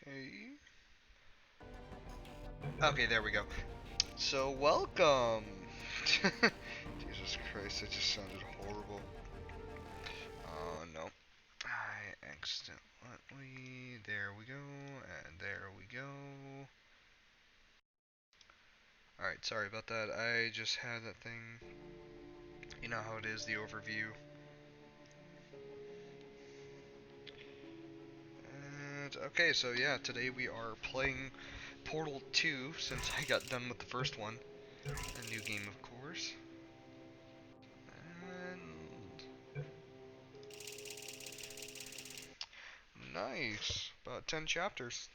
Okay. Okay, there we go. So, welcome! Jesus Christ, that just sounded horrible. Oh, no. I accidentally... There we go, and there we go. Alright, sorry about that. I just had that thing... You know how it is, the overview. And, okay, so yeah, today we are playing Portal 2, since I got done with the first one. A new game, of course. And... Nice! About 10 chapters.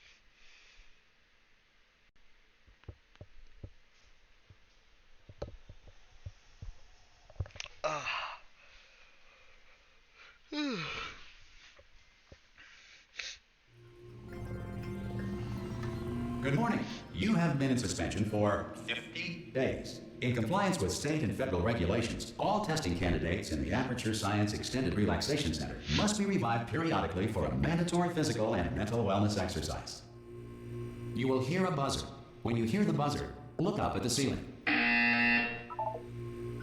Ah. Good morning. You have been in suspension for 50 days. In compliance with state and federal regulations, all testing candidates in the Aperture Science Extended Relaxation Center must be revived periodically for a mandatory physical and mental wellness exercise. You will hear a buzzer. When you hear the buzzer, look up at the ceiling.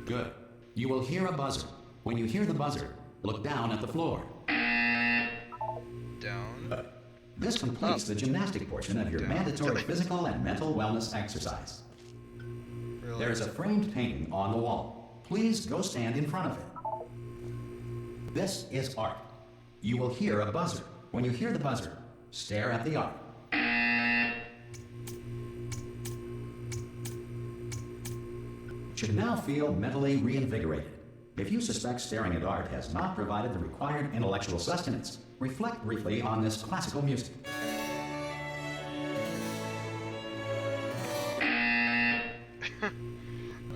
Good. You will hear a buzzer. When you hear the buzzer, look down at the floor. Down. This completes the gymnastic portion of your mandatory physical and mental wellness exercise. Really? There is a framed painting on the wall. Please go stand in front of it. This is art. You will hear a buzzer. When you hear the buzzer, stare at the art. Should now feel mentally reinvigorated. If you suspect staring at art has not provided the required intellectual sustenance, reflect briefly on this classical music.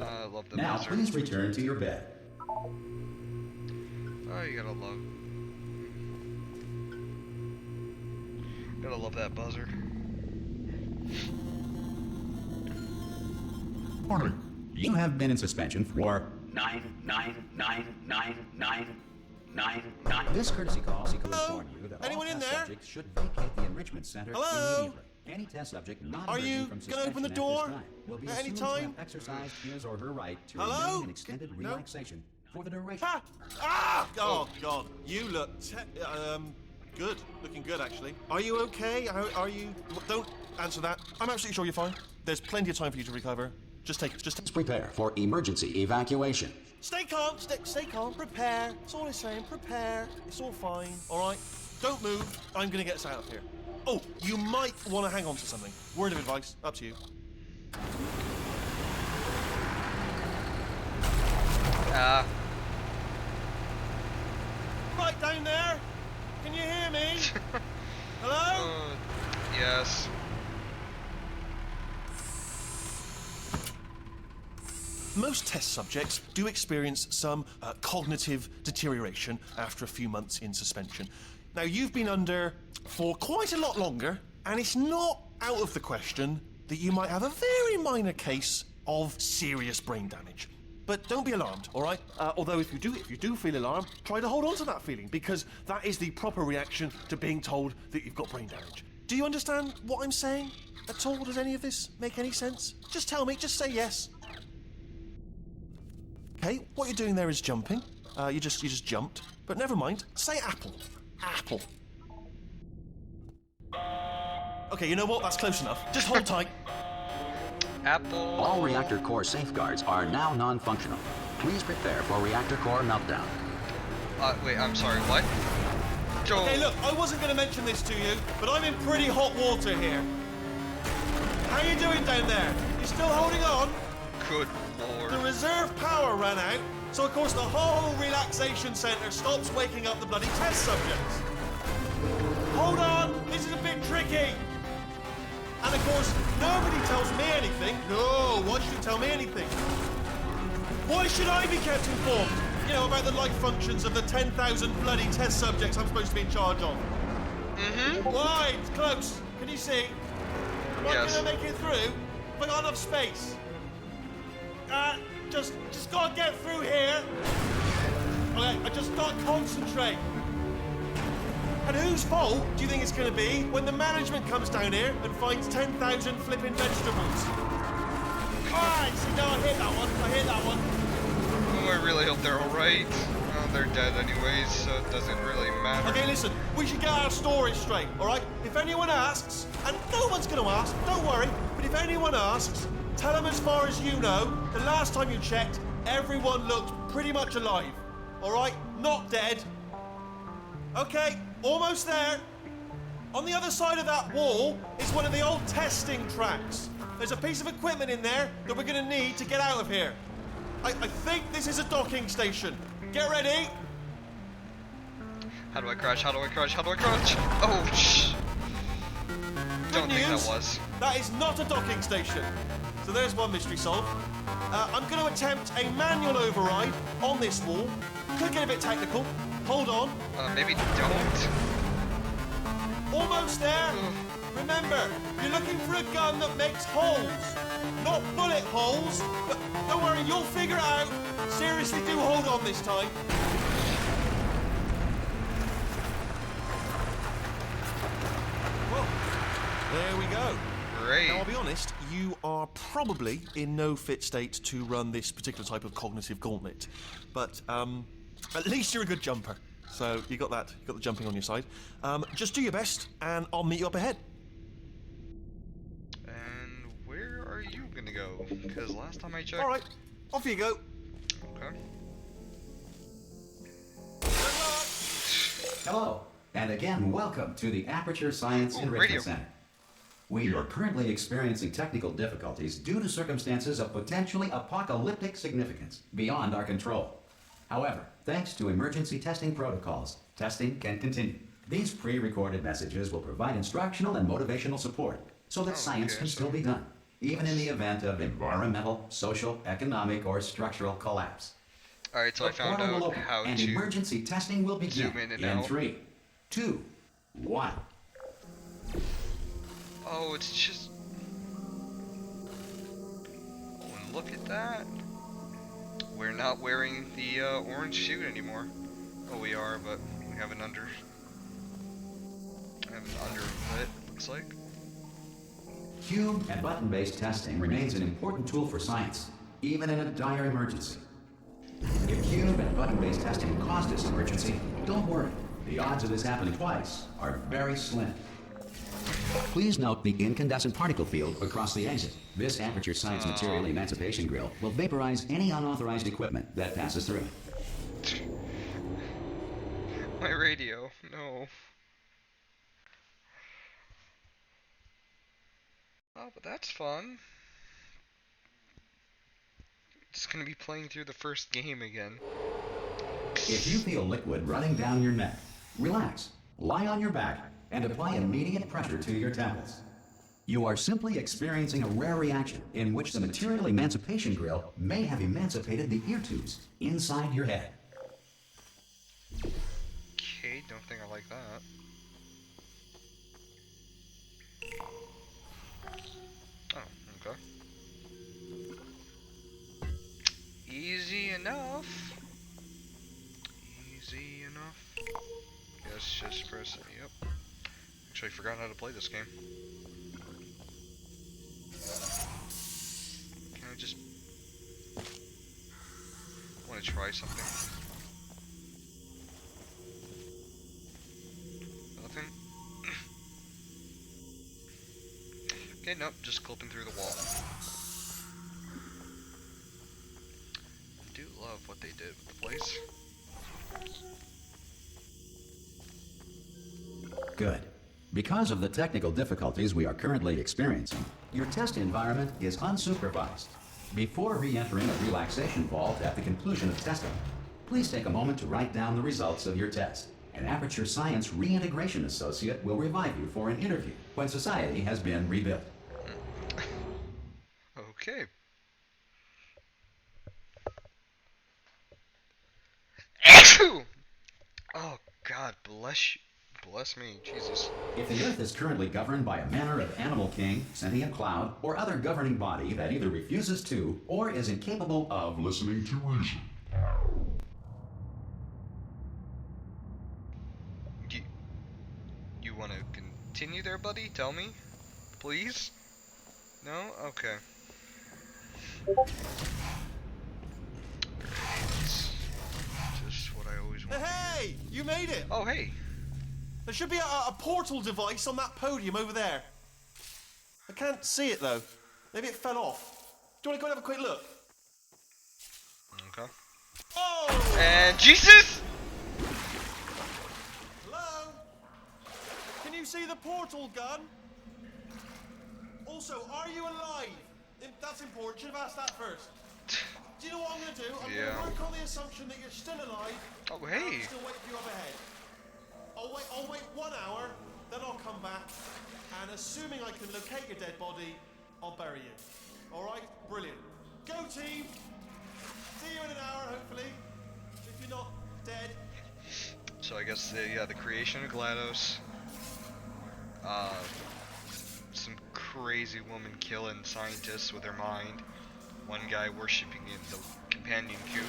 I love the Now buzzer. please return to your bed. Oh, you gotta love that buzzer. Morning. You have been in suspension for 9999999. This courtesy call seeks to inform you that Anyone all in test there? subjects should vacate the enrichment center immediately. Any test subject not Are emerging you from gonna open the suspension door at this time will be at any assumed to time? have exercised his or her right to Hello? remain in extended No. relaxation for the duration. Ah! Ah! Oh, God. You look good. Looking good, actually. Are you okay? Are you... Don't answer that. I'm absolutely sure you're fine. There's plenty of time for you to recover. Just Prepare for emergency evacuation. Stay calm. Stay calm. Prepare. That's all I'm saying. Prepare. It's all fine. All right? Don't move. I'm going to get us out of here. Oh, you might want to hang on to something. Word of advice. Up to you. Right down there. Can you hear me? Hello? Yes. Most test subjects do experience some cognitive deterioration after a few months in suspension. Now, you've been under for quite a lot longer, and it's not out of the question that you might have a very minor case of serious brain damage. But don't be alarmed, all right? Although if you do feel alarmed, try to hold on to that feeling, because that is the proper reaction to being told that you've got brain damage. Do you understand what I'm saying at all? Does any of this make any sense? Just tell me, just say yes. Okay, what you're doing there is jumping. You just jumped. But never mind. Say apple. Apple. Okay, you know what? That's close enough. Just hold tight. Apple. All reactor core safeguards are now non-functional. Please prepare for reactor core meltdown. Wait, I'm sorry, what? Joe. Okay, look, I wasn't going to mention this to you, but I'm in pretty hot water here. How you doing down there? You still holding on? Good lord. The reserve power ran out, so of course the whole relaxation centre stops waking up the bloody test subjects. Hold on, this is a bit tricky. And of course, nobody tells me anything. No, why should you tell me anything? Why should I be kept informed? You know, about the life functions of the 10,000 bloody test subjects I'm supposed to be in charge of. Mm-hmm. Why? It's close. Can you see? Am I Yes. gonna make it through? Have I got enough space? Just gotta get through here. Okay, I just gotta concentrate. And whose fault do you think it's going to be when the management comes down here and finds 10,000 flipping vegetables? Alright, so no, I hit that one. Oh, I really hope they're alright. Oh, they're dead anyways, so it doesn't really matter. Okay, listen, we should get our story straight, alright? If anyone asks, and no one's going to ask, don't worry, but if anyone asks, tell them as far as you know, the last time you checked, everyone looked pretty much alive. Alright? Not dead. Okay, almost there. On the other side of that wall is one of the old testing tracks. There's a piece of equipment in there that we're going to need to get out of here. I think this is a docking station. Get ready. How do I crouch? Oh, shh. Don't think that was. That is not a docking station. So there's one mystery solved. I'm going to attempt a manual override on this wall. Could get a bit technical. Hold on. Maybe don't. Almost there. Remember, you're looking for a gun that makes holes. Not bullet holes. But don't worry, you'll figure it out. Seriously, do hold on this time. Well, there we go. Great. Now, I'll be honest, you are probably in no fit state to run this particular type of cognitive gauntlet. But, at least you're a good jumper. So, you got that. You got the jumping on your side. Just do your best, and I'll meet you up ahead. And where are you gonna go? Because last time I checked... Alright, off you go. Okay. Hello, and again, welcome to the Aperture Science Enrichment radio. Center. We are currently experiencing technical difficulties due to circumstances of potentially apocalyptic significance beyond our control. However, thanks to emergency testing protocols, testing can continue. These pre-recorded messages will provide instructional and motivational support so that science can still be done, even in the event of environmental, social, economic, or structural collapse. Alright, so I found out how and to emergency testing will begin zoom in and out. 3, 2, 1. Oh, it's just... Oh, and look at that. We're not wearing the orange suit anymore. Oh, we are, but we have an under... it looks like. Cube and button-based testing remains an important tool for science, even in a dire emergency. If cube and button-based testing caused this emergency, don't worry. The odds of this happening twice are very slim. Please note the incandescent particle field across the exit. This Aperture Science Material Emancipation Grill will vaporize any unauthorized equipment that passes through it. My radio, no. Oh, but that's fun. It's gonna be playing through the first game again. If you feel liquid running down your neck, relax, lie on your back, and apply immediate pressure to your temples. You are simply experiencing a rare reaction in which the Material Emancipation Grill may have emancipated the ear tubes inside your head. Okay, don't think I like that. Oh, okay. Easy enough. Easy enough. Yes, just press it. Yep. Actually, I forgot how to play this game. Can I just... want to try something? Nothing? Okay, nope, just clipping through the wall. I do love what they did with the place. Good. Because of the technical difficulties we are currently experiencing, your test environment is unsupervised. Before re-entering a relaxation vault at the conclusion of testing, please take a moment to write down the results of your test. An Aperture Science Reintegration Associate will revive you for an interview when society has been rebuilt. Okay. Oh, God, bless you. Bless me, Jesus. If the Earth is currently governed by a manner of animal king, sentient cloud, or other governing body that either refuses to or is incapable of listening to reason. want to continue there, buddy? Tell me, please. No? Okay. It's just what I always want. Hey! You made it! Oh, hey. There should be a portal device on that podium over there. I can't see it, though. Maybe it fell off. Do you want to go and have a quick look? Okay. Oh! And Jesus! Hello? Can you see the portal gun? Also, are you alive? That's important. Should have asked that first. Do you know what I'm going to do? I'm going to work on the assumption that you're still alive. Oh, hey. I'm still waiting for you up ahead. I'll wait 1 hour, then I'll come back, and assuming I can locate your dead body, I'll bury you. All right? Brilliant. Go, team. See you in an hour, hopefully. If you're not dead. So I guess the creation of GLaDOS. Some crazy woman killing scientists with her mind. One guy worshipping in the companion cube.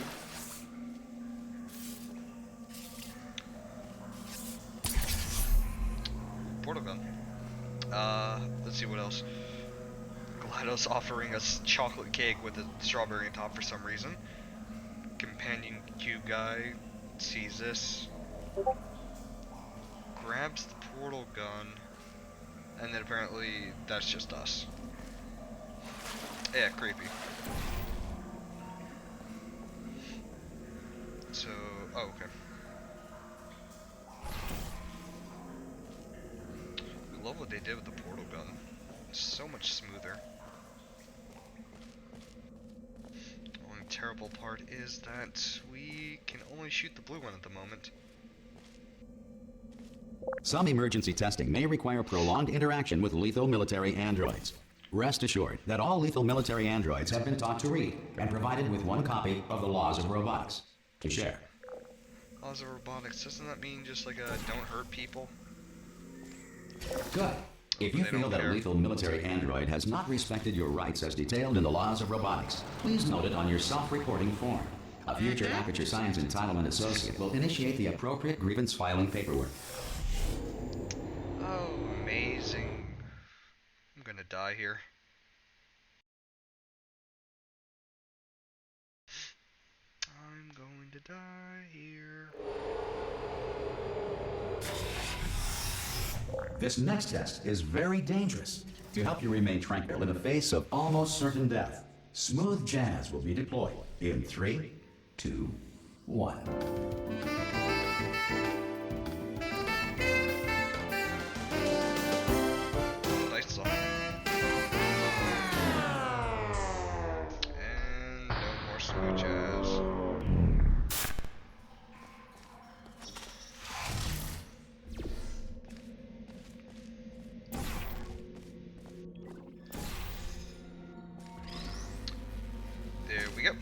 Portal gun. Let's see what else. GLaDOS offering us chocolate cake with a strawberry on top for some reason. Companion cube guy sees this, grabs the portal gun, and then apparently that's just us. Yeah, creepy. So, oh, okay. I love what they did with the portal gun. It's so much smoother. The only terrible part is that we can only shoot the blue one at the moment. Some emergency testing may require prolonged interaction with lethal military androids. Rest assured that all lethal military androids have been taught to read and provided with one copy of the Laws of Robotics to share. Laws of Robotics, doesn't that mean just like a don't hurt people? Good. If you They feel don't that care. a lethal military android has not respected your rights as detailed in the Laws of Robotics, please note it on your self-reporting form. A future Aperture Science Entitlement Associate will initiate the appropriate grievance filing paperwork. Oh, amazing. I'm gonna die here. I'm going to die here. This next test is very dangerous. To help you remain tranquil in the face of almost certain death, smooth jazz will be deployed in 3, 2, 1. Lights on. And no more smooth jazz. There we go.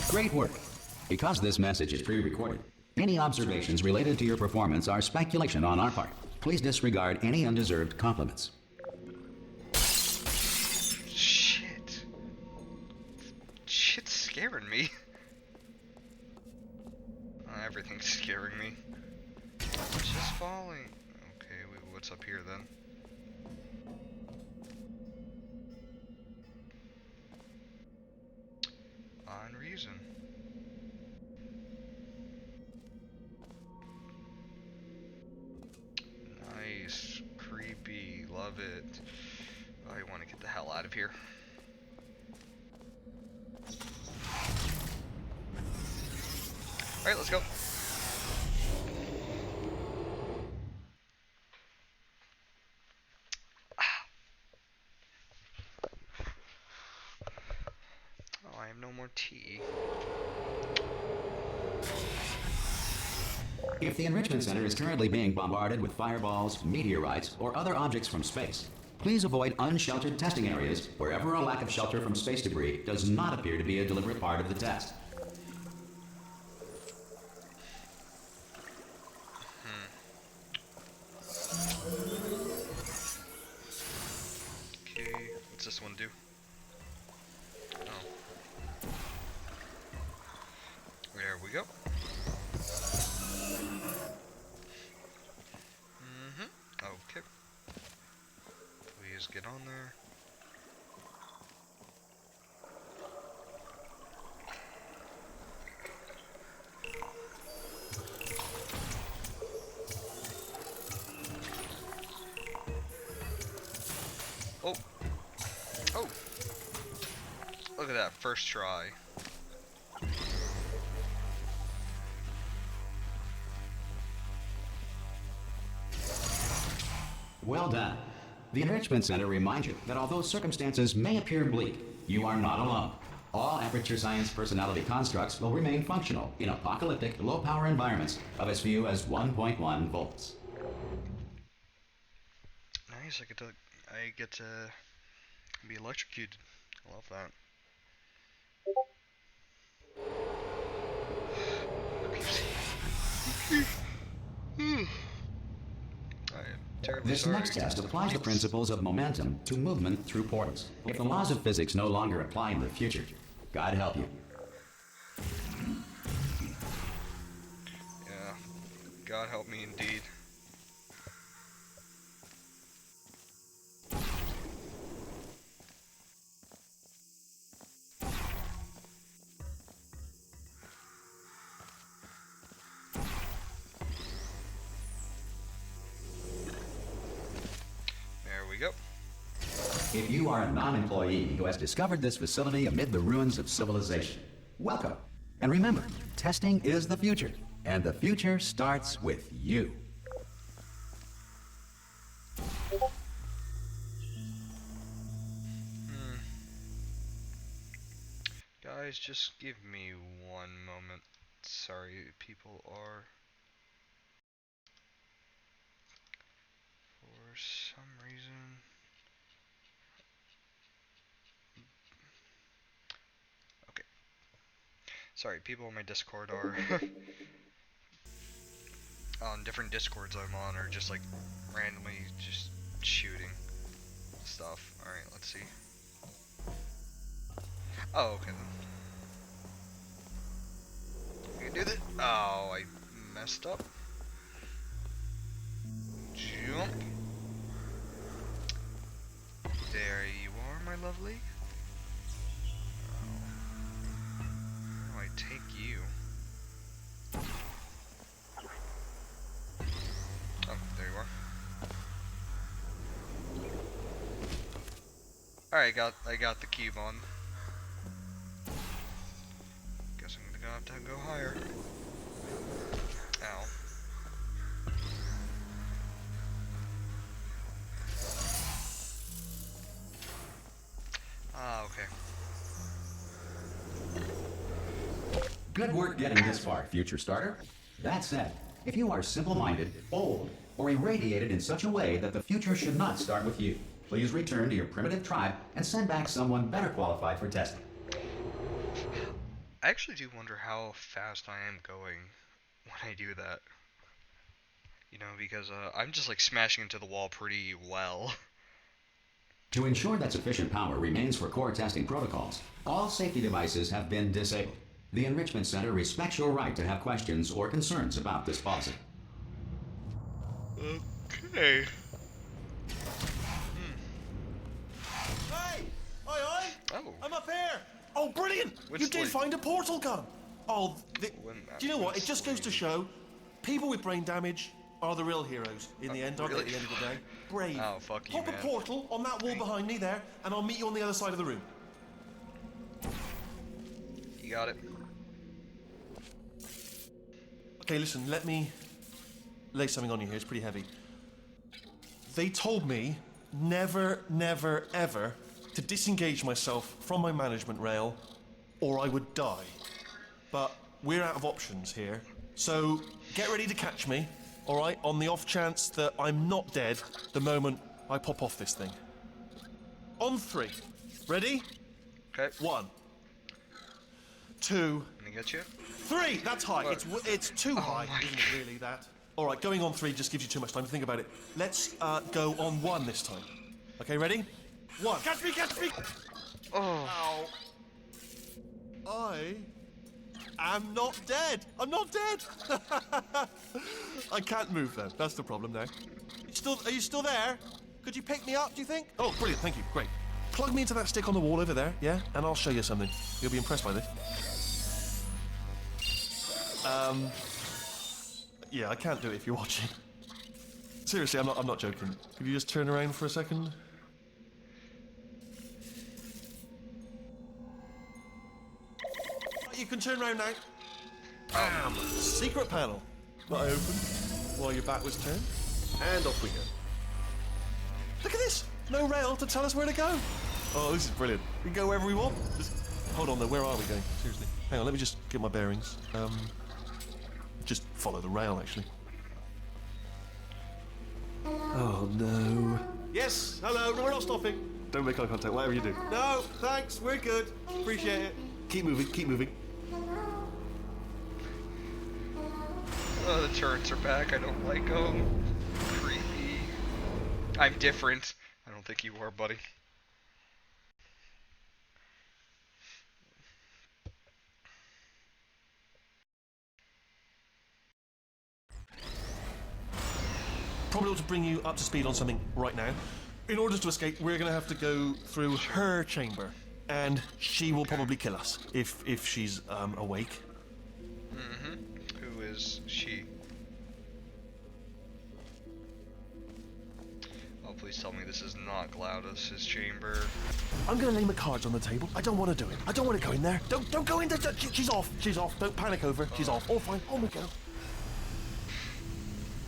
Great work. Because this message is pre-recorded, any observations related to your performance are speculation on our part. Please disregard any undeserved compliments. Shit. Shit's scaring me. Everything's scaring me. It's just falling. Okay, what's up here then? On reason. Nice. Creepy. Love it. I want to get the hell out of here. Alright, let's go. Oh, I have no more tea. If the Enrichment Center is currently being bombarded with fireballs, meteorites, or other objects from space, please avoid unsheltered testing areas wherever a lack of shelter from space debris does not appear to be a deliberate part of the test. Okay, what's this one do? Oh. we go. Okay. Please get on there. Oh. Oh. Look at that, first try. Well done. The Enrichment Center reminds you that although circumstances may appear bleak, you are not alone. All Aperture Science personality constructs will remain functional in apocalyptic, low-power environments of as few as 1.1 volts. Nice, I get to be electrocuted. I love that. I am terribly This sorry. next test applies the principles of momentum to movement through portals. If the laws of physics no longer apply in the future, God help you. Yeah, God help me indeed. There we go. If you are a non-employee who has discovered this facility amid the ruins of civilization, welcome. And remember, testing is the future, and the future starts with you. Guys, just give me one moment. Sorry, people are... For some reason... Okay. Sorry, people on my Discord are... on different Discords I'm on are just like randomly just shooting stuff. Alright, let's see. Oh, okay then. We can do this. Oh, I messed up. Jump. There you are, my lovely. Oh. Where do I take you? Oh, there you are. Alright, I got the cube on. Guess I'm gonna have to go higher. Ow. Ah, okay. Good work getting this far, future starter. That said, if you are simple-minded, bold, or irradiated in such a way that the future should not start with you, please return to your primitive tribe and send back someone better qualified for testing. I actually do wonder how fast I am going when I do that. You know, because I'm just like smashing into the wall pretty well. To ensure that sufficient power remains for core testing protocols, all safety devices have been disabled. The Enrichment Center respects your right to have questions or concerns about this policy. Okay. Hey! Oi! Oh. I'm up here! Oh, brilliant! Which you did like- find a portal gun! Oh, When that do you know what? was It just goes to show, people with brain damage are the real heroes in the end, aren't they, really? at the end of the day? Brave. Oh, fuck you, Pop man. a portal on that wall behind me there, and I'll meet you on the other side of the room. You got it. Okay, listen, let me lay something on you here. It's pretty heavy. They told me never, never, ever to disengage myself from my management rail or I would die. But we're out of options here. So get ready to catch me, all right, on the off chance that I'm not dead the moment I pop off this thing. On 3. Ready? Okay. 1, 2, Let me get you. 3! That's high. What? It's too high, my isn't it, really, that? All right, going on 3 just gives you too much time to think about it. Let's go on 1 this time. Okay, ready? 1. Catch me, catch me! Oh. Ow. I am not dead. I'm not dead. I can't move though. That's the problem now. Are you still there? Could you pick me up, do you think? Oh, brilliant. Thank you. Great. Plug me into that stick on the wall over there, yeah? And I'll show you something. You'll be impressed by this. Yeah, I can't do it if you're watching. Seriously, I'm not joking. Could you just turn around for a second? You can turn around now. Bam! Secret panel. That I opened while your back was turned. And off we go. Look at this! No rail to tell us where to go. Oh, this is brilliant. We can go wherever we want. Just hold on though, where are we going? Seriously. Hang on, let me just get my bearings. Just follow the rail actually. Oh no. Yes, hello, no, we're not stopping. Don't make eye contact, whatever you do. No, thanks, we're good. Appreciate it. Keep moving, keep moving. Oh, the turrets are back. I don't like them. Creepy. I'm different. I don't think you are, buddy. Probably ought to bring you up to speed on something right now. In order to escape, we're going to have to go through her chamber. And she will probably kill us if she's awake. Mm-hmm. Who is she? Oh, please tell me this is not Glaudus's chamber. I'm going to lay my cards on the table. I don't want to do it. I don't want to go in there. Don't go in there. She's off. She's off. Don't panic over. She's off. All fine. On we go.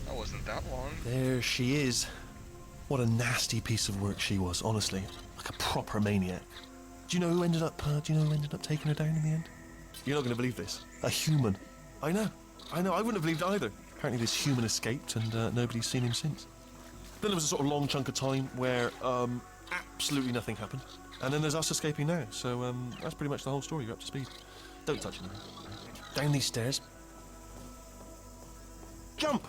That wasn't that long. There she is. What a nasty piece of work she was, honestly. Like a proper maniac. Do you know who ended up taking her down in the end? You're not going to believe this. A human. I know. I wouldn't have believed it either. Apparently this human escaped and nobody's seen him since. Then there was a sort of long chunk of time where absolutely nothing happened. And then there's us escaping now. So that's pretty much the whole story. You're up to speed. Don't touch anything. Down these stairs. Jump!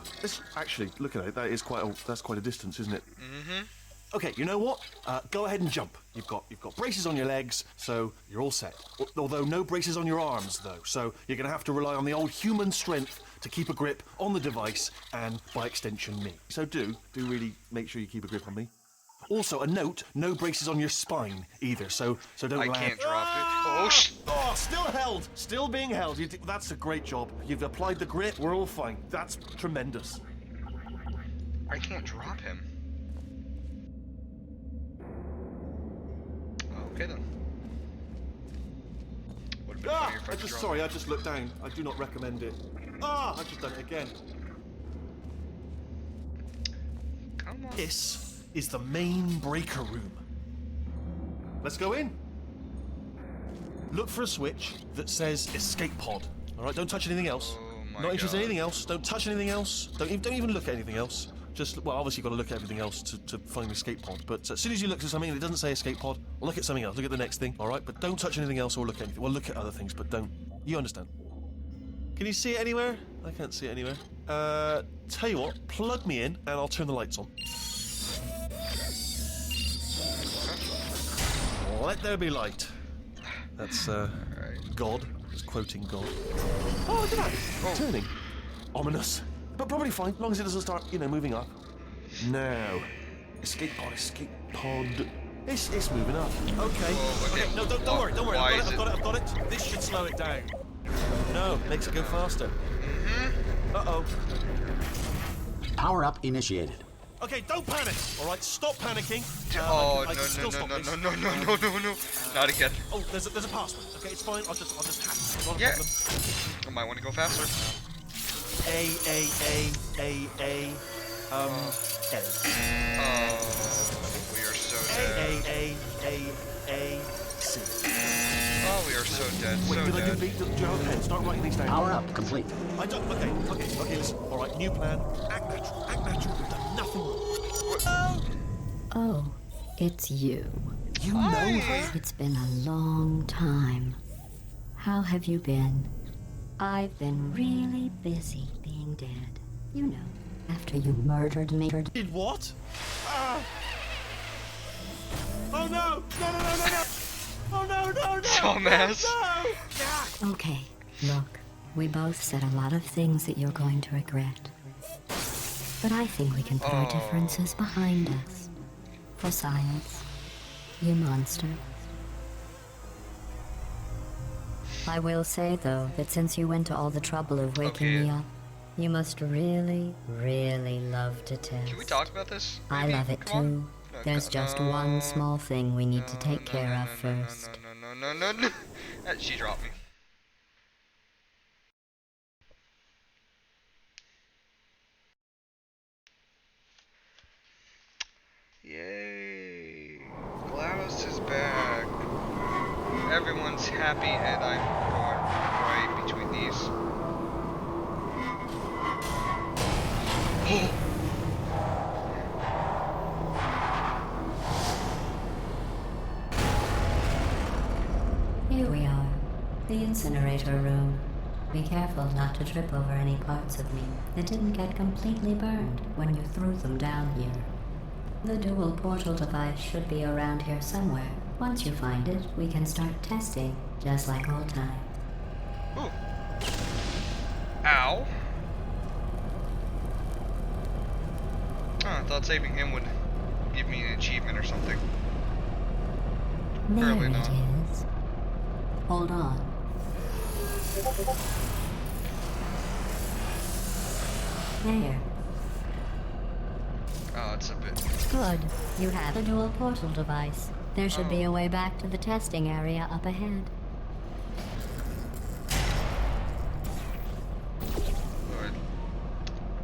Actually, look at it. That's quite a distance, isn't it? Mm-hmm. Okay, you know what? Go ahead and jump. You've got braces on your legs, so you're all set. Although no braces on your arms, though. So you're going to have to rely on the old human strength to keep a grip on the device, and by extension, me. So do really make sure you keep a grip on me. Also, a note: no braces on your spine either. So don't. I can't drop it. Oh, still held. Still being held. That's a great job. You've applied the grip. We're all fine. That's tremendous. I can't drop him. Okay then. Would have been funnier if I could drop him. I just looked down. I do not recommend it. I've just done it again. Come on. This is the main breaker room. Let's go in. Look for a switch that says escape pod. All right, don't touch anything else. Oh my Not interested in God. anything else. Don't touch anything else. Don't even look at anything else. Just, well, obviously you've got to look at everything else to find the escape pod. But as soon as you look at something and it doesn't say escape pod, look at something else. Look at the next thing, all right? But don't touch anything else or look at anything. Well, look at other things, but don't. You understand? Can you see it anywhere? I can't see it anywhere. Tell you what, plug me in and I'll turn the lights on. Let there be light. That's, God. Just quoting God. Oh, look at that. Oh. Turning. Ominous. But probably fine, as long as it doesn't start, moving up. Now. Escape pod. It's moving up. Okay. Whoa, okay. No, don't worry. Why I've got it. This should slow it down. No, makes it go faster. Mm-hmm. Uh-oh. Power up initiated. Okay, don't panic. All right, stop panicking. Oh, I can still stop this. no. Not again. Oh, there's a password. Okay, it's fine. I'll just hack it. Not a Yeah. problem. I might want to go faster. A. L. Oh, we are so dead. A. C. Oh, we are so dead. Wait, So did I dead. do you have a pen? Start writing these down. Power up complete. I don't. Okay, listen. All right, new plan. Act natural. We've done nothing wrong. Oh, it's you. You know her? It's been a long time. How have you been? I've been really busy being dead. You know, after you murdered me. Did what? Oh no! No! Oh no! Dumbass. No! Okay, Look, we both said a lot of things that you're going to regret. But I think we can put our differences behind us. For science, you monster. I will say, though, that since you went to all the trouble of waking me up, you must really, really love to test. Can we talk about this? I maybe? love it Come on. too. There's just one small thing we need to take care of first. No. She dropped me. Yay! GLaDOS is back. Everyone's happy, and I'm going right between these. Here we are, the incinerator room. Be careful not to trip over any parts of me that didn't get completely burned when you threw them down here. The dual portal device should be around here somewhere. Once you find it, we can start testing, just like old times. Ooh. Ow. Oh, I thought saving him would give me an achievement or something. There Apparently it not. is. Hold on. There. Oh, it's a bit. Good. You have the dual portal device. There should be a way back to the testing area up ahead. Lord.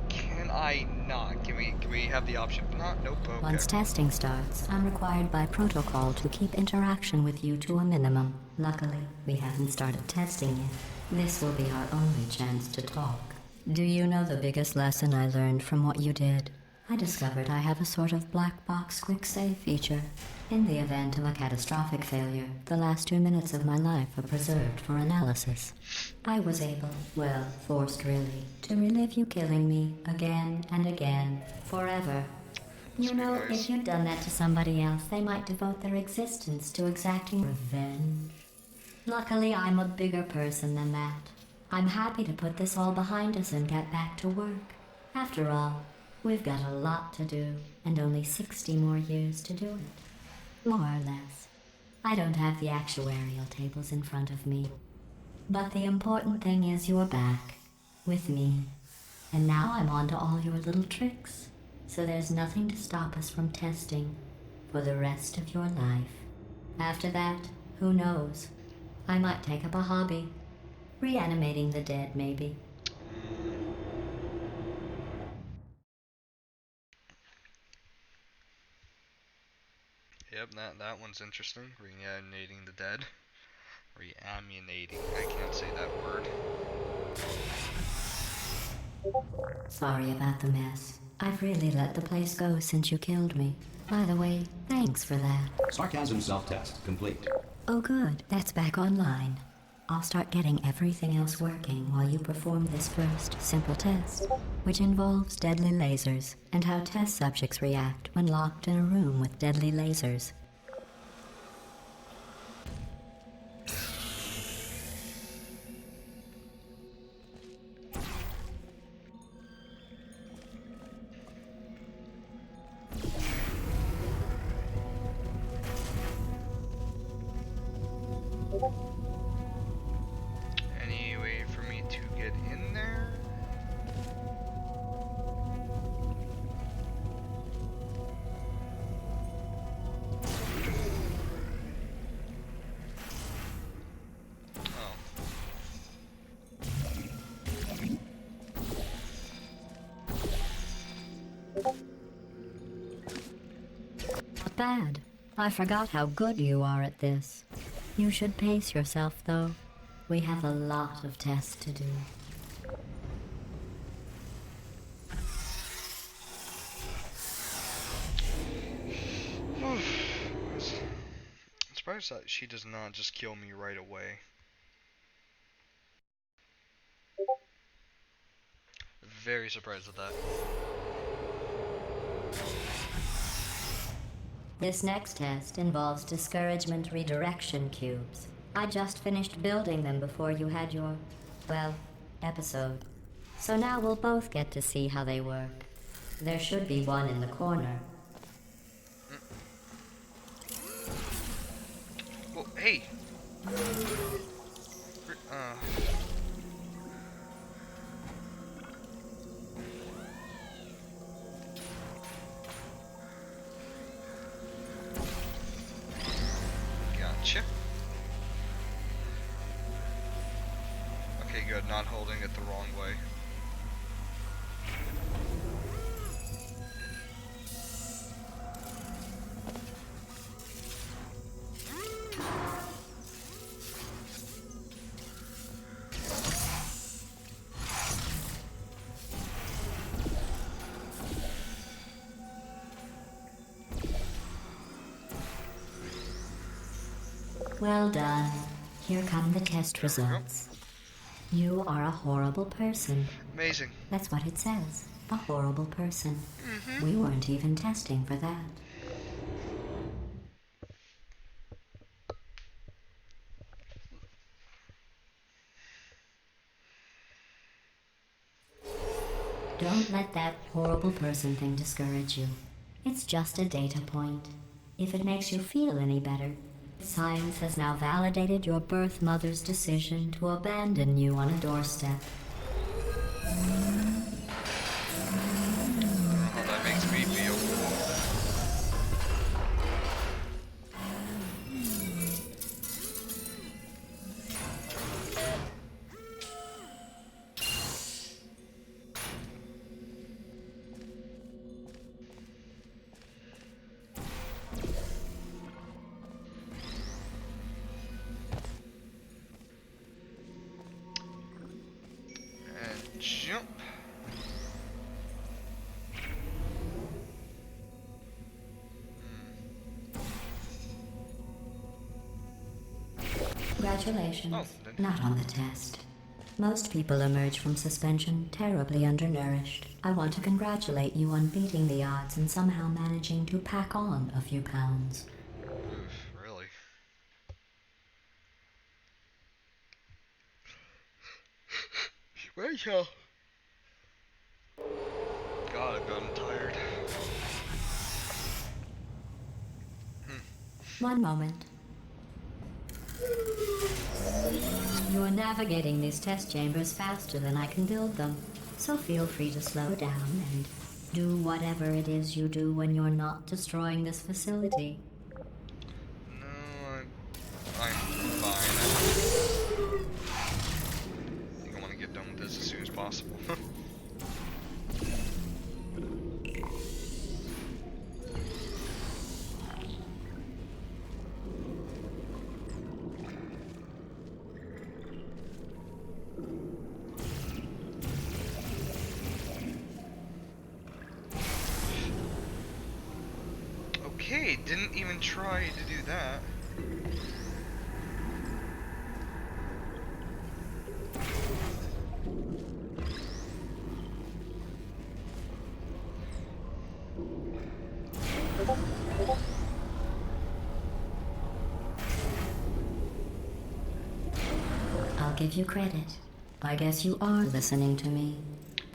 Can I not? Can we have the option? Not. Nope. Okay. Once testing starts, I'm required by protocol to keep interaction with you to a minimum. Luckily, we haven't started testing yet. This will be our only chance to talk. Do you know the biggest lesson I learned from what you did? I discovered I have a sort of black box quick save feature. In the event of a catastrophic failure, the last 2 minutes of my life are preserved for analysis. I was able, well, forced really, to relive you killing me again and again, forever. You know, if you'd done that to somebody else, they might devote their existence to exacting revenge. Luckily, I'm a bigger person than that. I'm happy to put this all behind us and get back to work. After all, we've got a lot to do, and only 60 more years to do it. More or less. I don't have the actuarial tables in front of me. But the important thing is you're back, with me. And now I'm on to all your little tricks. So there's nothing to stop us from testing for the rest of your life. After that, who knows? I might take up a hobby. Reanimating the dead, maybe. Yep, that one's interesting. Reanimating the dead. Reanimating. I can't say that word. Sorry about the mess. I've really let the place go since you killed me. By the way, thanks for that. Sarcasm self-test complete. Oh good, that's back online. I'll start getting everything else working while you perform this first simple test, which involves deadly lasers and how test subjects react when locked in a room with deadly lasers. Any way for me to get in there? Oh. Not bad. I forgot how good you are at this. You should pace yourself, though. We have a lot of tests to do. I'm surprised that she does not just kill me right away. Very surprised at that. This next test involves discouragement redirection cubes. I just finished building them before you had your, well, episode. So now we'll both get to see how they work. There should be one in the corner. Well, hey. Gotcha. Okay, good. Not holding it the wrong way. Well done. Here come the test results. You are a horrible person. Amazing. That's what it says. A horrible person. Mm-hmm. We weren't even testing for that. Don't let that horrible person thing discourage you. It's just a data point. If it makes you feel any better, science has now validated your birth mother's decision to abandon you on a doorstep. I don't know how that makes me feel. And jump. Congratulations. Oh, Not on the test. Most people emerge from suspension terribly undernourished. I want to congratulate you on beating the odds and somehow managing to pack on a few pounds. Oof, really? Rachel. God, I've gotten tired. One moment. You're navigating these test chambers faster than I can build them, so feel free to slow down and do whatever it is you do when you're not destroying this facility. No, I'm fine. I think I want to get done with this as soon as possible. Okay, didn't even try to do that. I'll give you credit. I guess you are listening to me.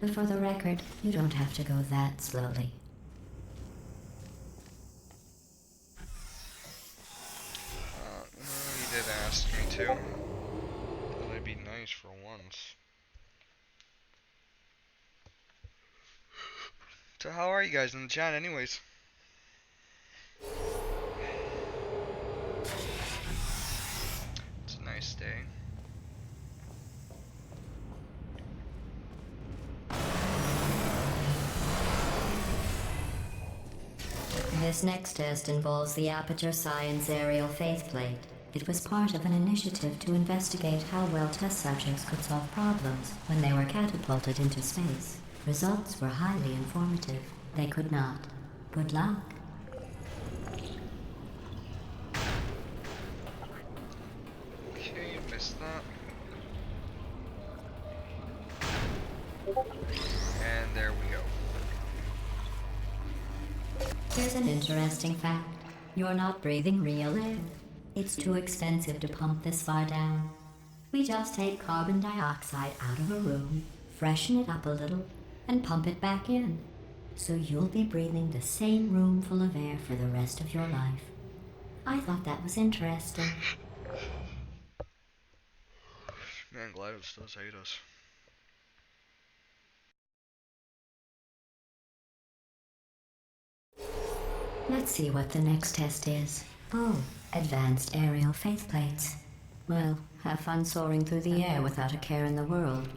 But for the record, you don't have to go that slowly. You did ask me to. Thought I'd be nice for once. So how are you guys in the chat anyways? It's a nice day. This next test involves the Aperture Science Aerial Faceplate. It was part of an initiative to investigate how well test subjects could solve problems when they were catapulted into space. Results were highly informative. They could not. Good luck. Okay, missed that. And there we go. Here's an interesting fact. You're not breathing real air. It's too expensive to pump this far down. We just take carbon dioxide out of a room, freshen it up a little, and pump it back in. So you'll be breathing the same room full of air for the rest of your life. I thought that was interesting. Man, GLaDOS does hate us. Let's see what the next test is. Oh, advanced aerial faith plates. Well, have fun soaring through the air without a care in the world.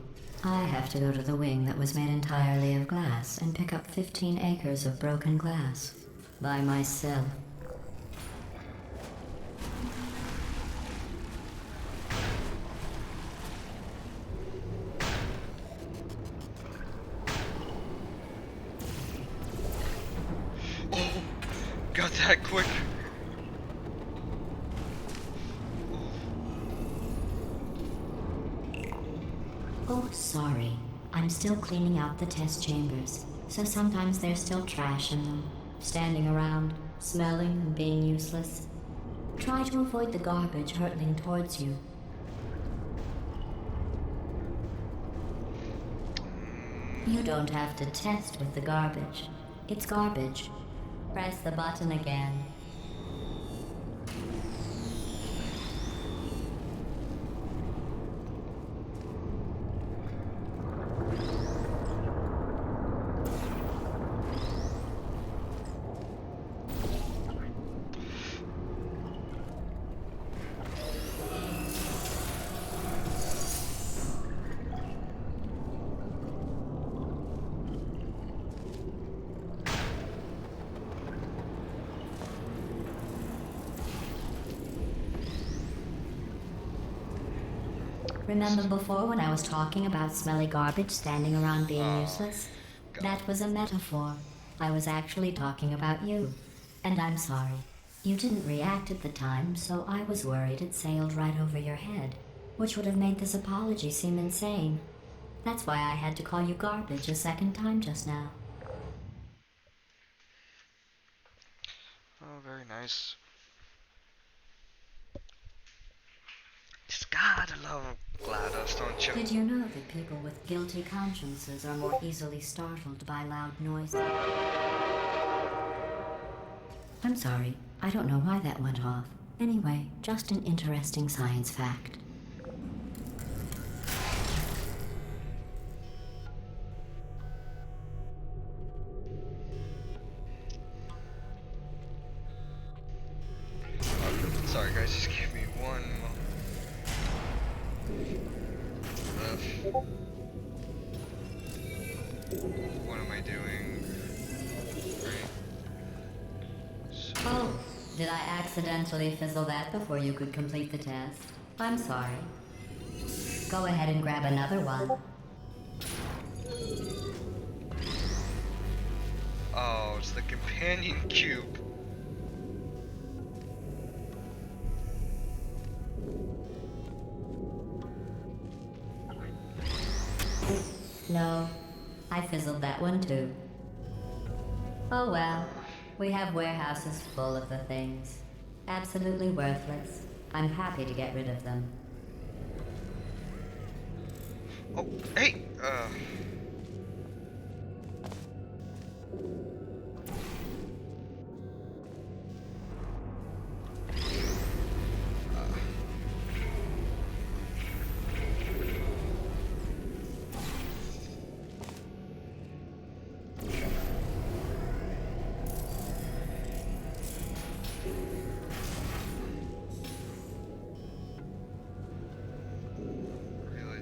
I have to go to the wing that was made entirely of glass and pick up 15 acres of broken glass. By myself. Oh, got that quick. Oh, sorry. I'm still cleaning out the test chambers, so sometimes there's still trash in them, standing around, smelling and being useless. Try to avoid the garbage hurtling towards you. You don't have to test with the garbage. It's garbage. Press the button again. Remember before when I was talking about smelly garbage standing around being useless? That was a metaphor. I was actually talking about you. And I'm sorry. You didn't react at the time, so I was worried it sailed right over your head, which would have made this apology seem insane. That's why I had to call you garbage a second time just now. Oh, very nice. Just gotta love GLaDOS, don't you? Did you know that people with guilty consciences are more easily startled by loud noises? I'm sorry, I don't know why that went off. Anyway, just an interesting science fact. Sorry guys, just give me one moment. What am I doing? Right. So, Oh, did I accidentally fizzle that before you could complete the test? I'm sorry. Go ahead and grab another one. oh, it's the companion cube. No, I fizzled that one too. Oh well, we have warehouses full of the things. Absolutely worthless. I'm happy to get rid of them. Oh, hey,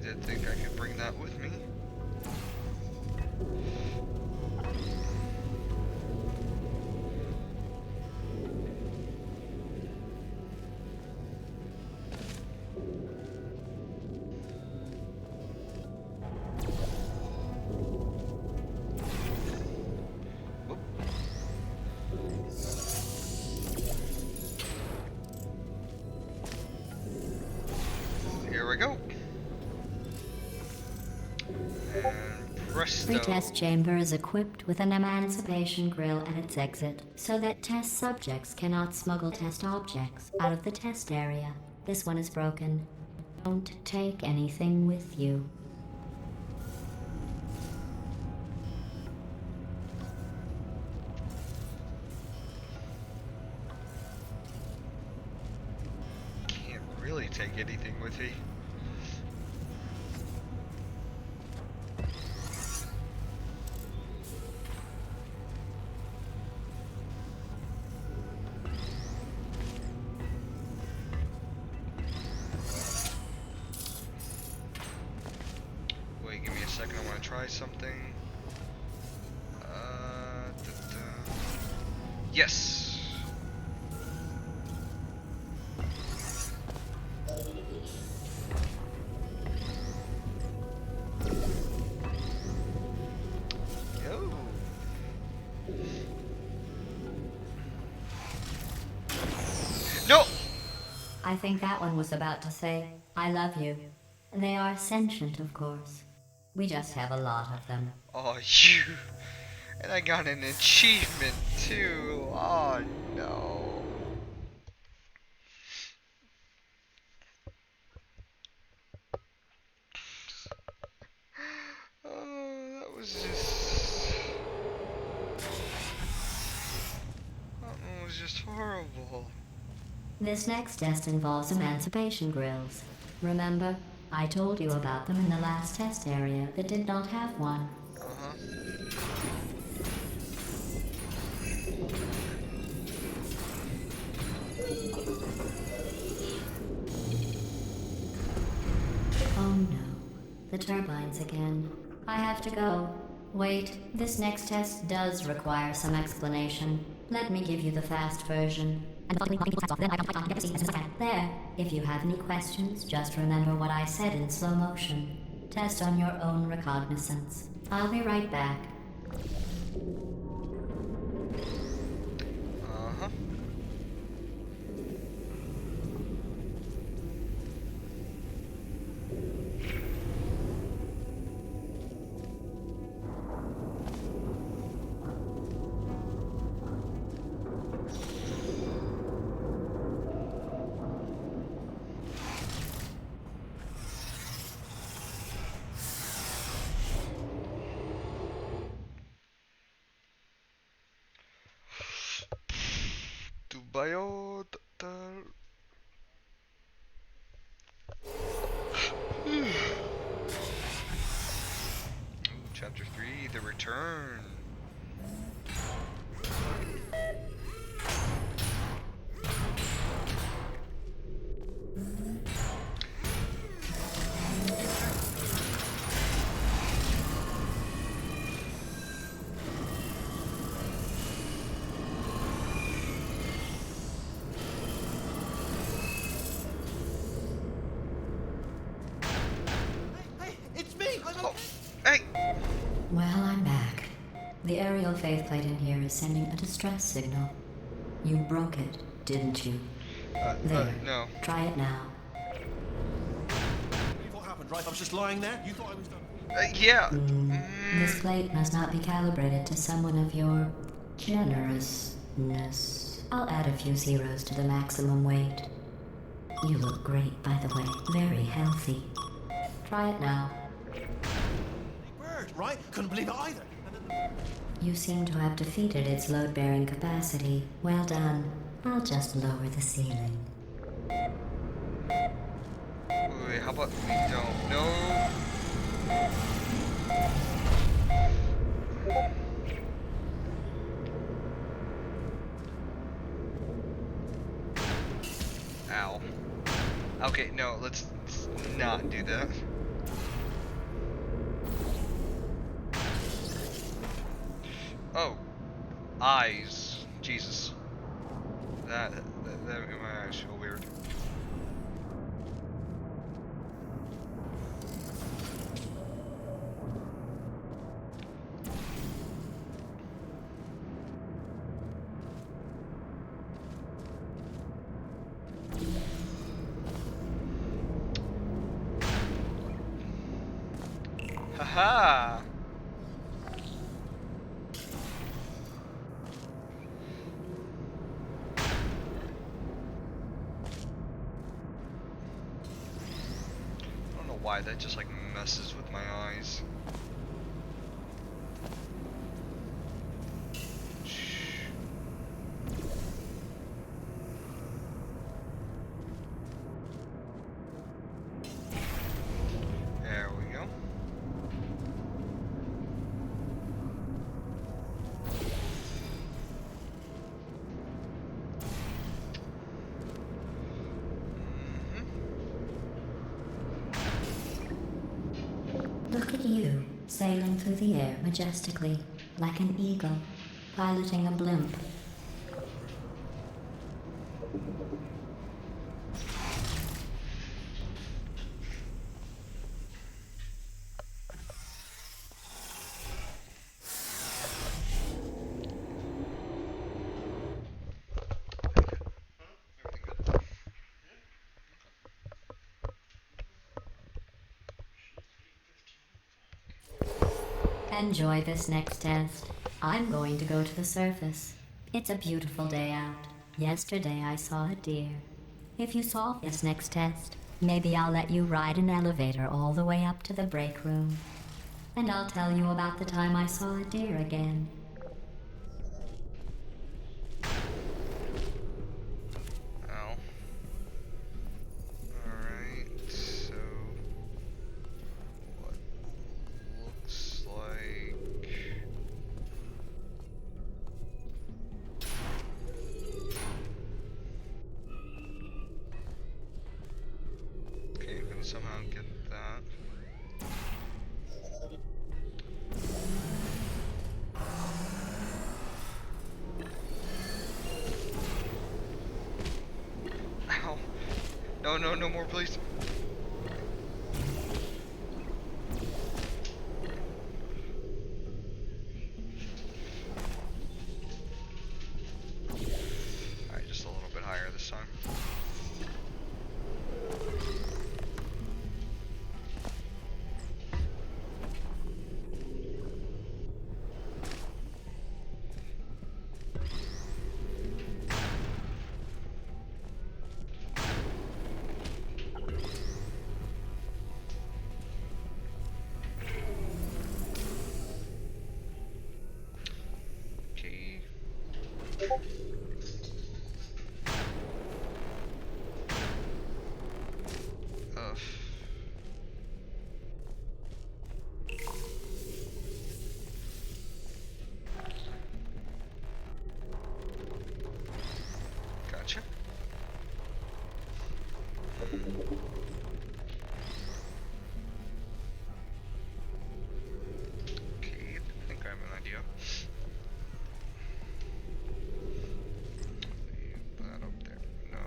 really did think I could bring that with me. Here we go. And presto. The test chamber is equipped with an emancipation grill at its exit, so that test subjects cannot smuggle test objects out of the test area. This one is broken. Don't take anything with you. Can't really take anything with me. Wait, give me a second. I want to try something. Yes. Yo. No. I think that one was about to say, I love you. They are sentient, of course. We just have a lot of them. Oh, you. And I got an achievement too. Oh no. Oh, that was just. That one was just horrible. This next test involves emancipation grills. Remember, I told you about them in the last test area that did not have one. Uh-huh. Oh no, the turbines again. I have to go. Wait, this next test does require some explanation. Let me give you the fast version. There, if you have any questions, just remember what I said in slow motion. Test on your own recognizance. I'll be right back. Uh-huh. Dubayo. Ooh, chapter 3, The Return. Hey, it's me! Oh, hey! Well, I'm back. The aerial faceplate in here is sending a distress signal. You broke it, didn't you? There. No. Try it now. What happened, right? I was just lying there. You thought I was done. Yeah. This plate must not be calibrated to someone of your generousness. I'll add a few zeros to the maximum weight. You look great, by the way. Very healthy. Try it now. Bird, right? Couldn't believe it either. You seem to have defeated its load-bearing capacity. Well done. I'll just lower the ceiling. Wait, how about we don't? No. Ow. Okay, no, let's not do that. Oh. Eyes. Jesus. That made my eyes feel weird. Haha! why that just like messes with my eyes. There we go. Look at you, sailing through the air majestically, like an eagle, piloting a blimp. Enjoy this next test. I'm going to go to the surface. It's a beautiful day out. Yesterday I saw a deer. If you solve this next test, maybe I'll let you ride an elevator all the way up to the break room. And I'll tell you about the time I saw a deer again. Ow. Alright, so what looks like okay, you can somehow get that. Ow. No, no, no more, please. Alright, just a little bit higher this time. Okay. Ugh. Gotcha. Okay, I think I have an idea. Leave that up there. No.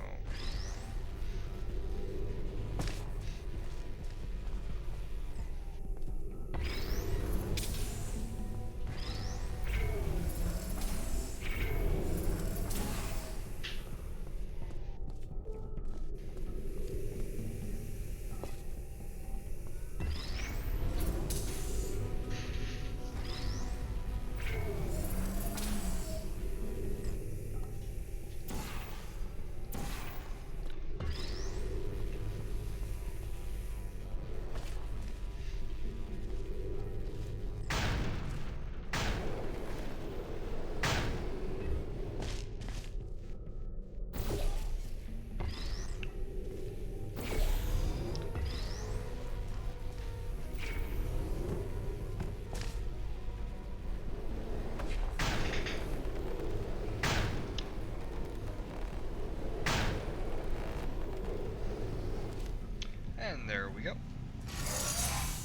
And there we go.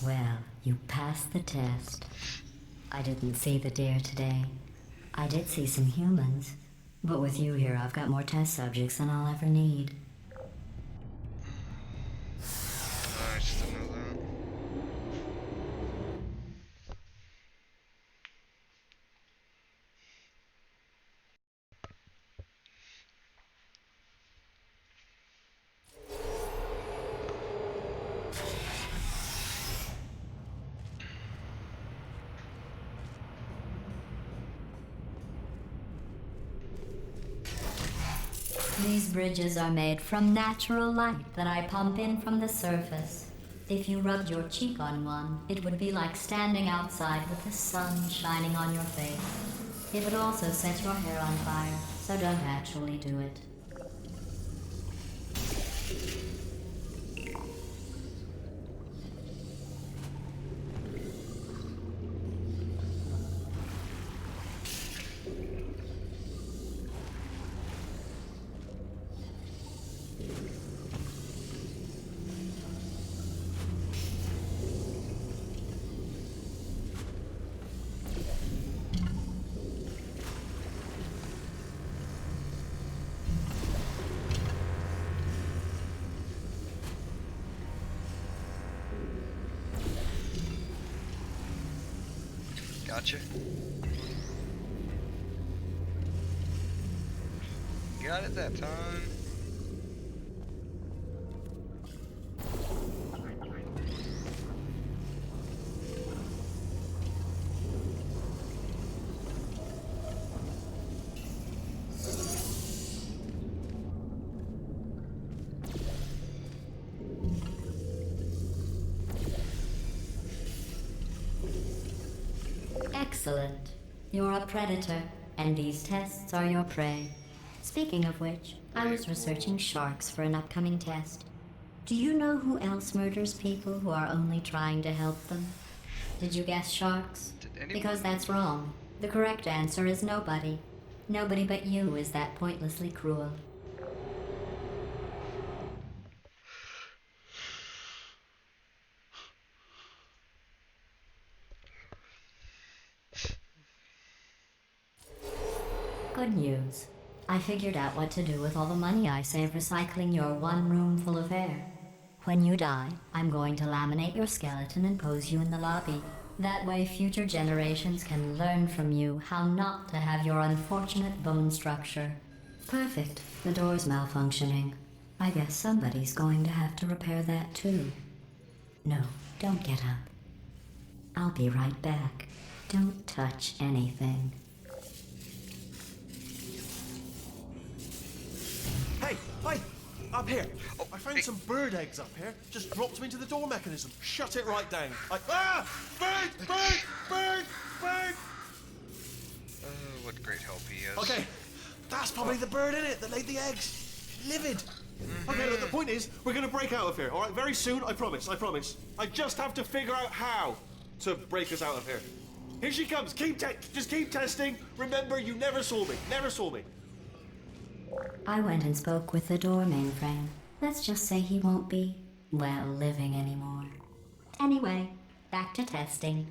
Well, you passed the test. I didn't see the deer today. I did see some humans. But with you here, I've got more test subjects than I'll ever need. Nice to know that. These bridges are made from natural light that I pump in from the surface. If you rubbed your cheek on one, it would be like standing outside with the sun shining on your face. It would also set your hair on fire, so don't actually do it. Gotcha. Got it that time. Excellent. You're a predator, and these tests are your prey. Speaking of which, I was researching sharks for an upcoming test. Do you know who else murders people who are only trying to help them? Did you guess sharks? Because that's wrong. The correct answer is nobody. Nobody but you is that pointlessly cruel. Good news. I figured out what to do with all the money I save recycling your one room full of air. When you die, I'm going to laminate your skeleton and pose you in the lobby. That way future generations can learn from you how not to have your unfortunate bone structure. Perfect. The door's malfunctioning. I guess somebody's going to have to repair that too. No, don't get up. I'll be right back. Don't touch anything. Hey, hey, up here. I found some bird eggs up here. Just dropped them into the door mechanism. Shut it right down. Bird, bird, bird, bird. What great help he is. Okay, that's probably the bird in it that laid the eggs. Livid. Okay, look, the point is, we're gonna break out of here, all right? Very soon, I promise, I promise. I just have to figure out how to break us out of here. Here she comes. Just keep testing. Remember, you never saw me. Never saw me. I went and spoke with the door mainframe. Let's just say he won't be, well, living anymore. Anyway, back to testing.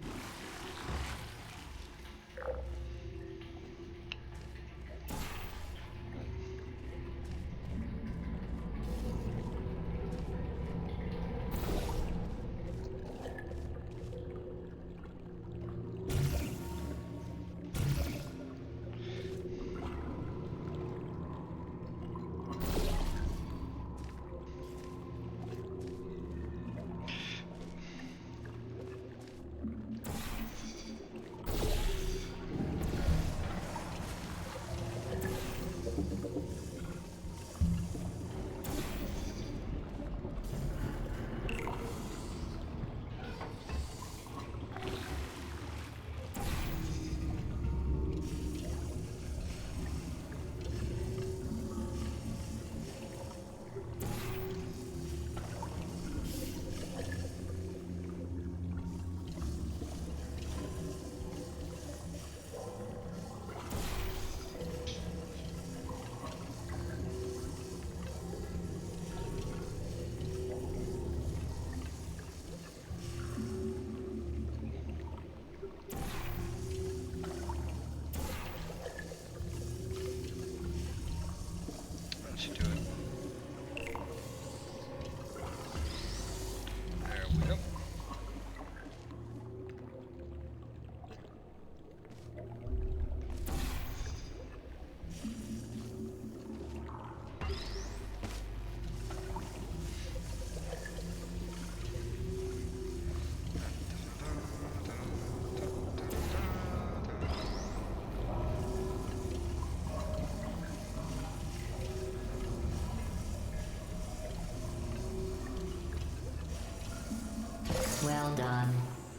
done.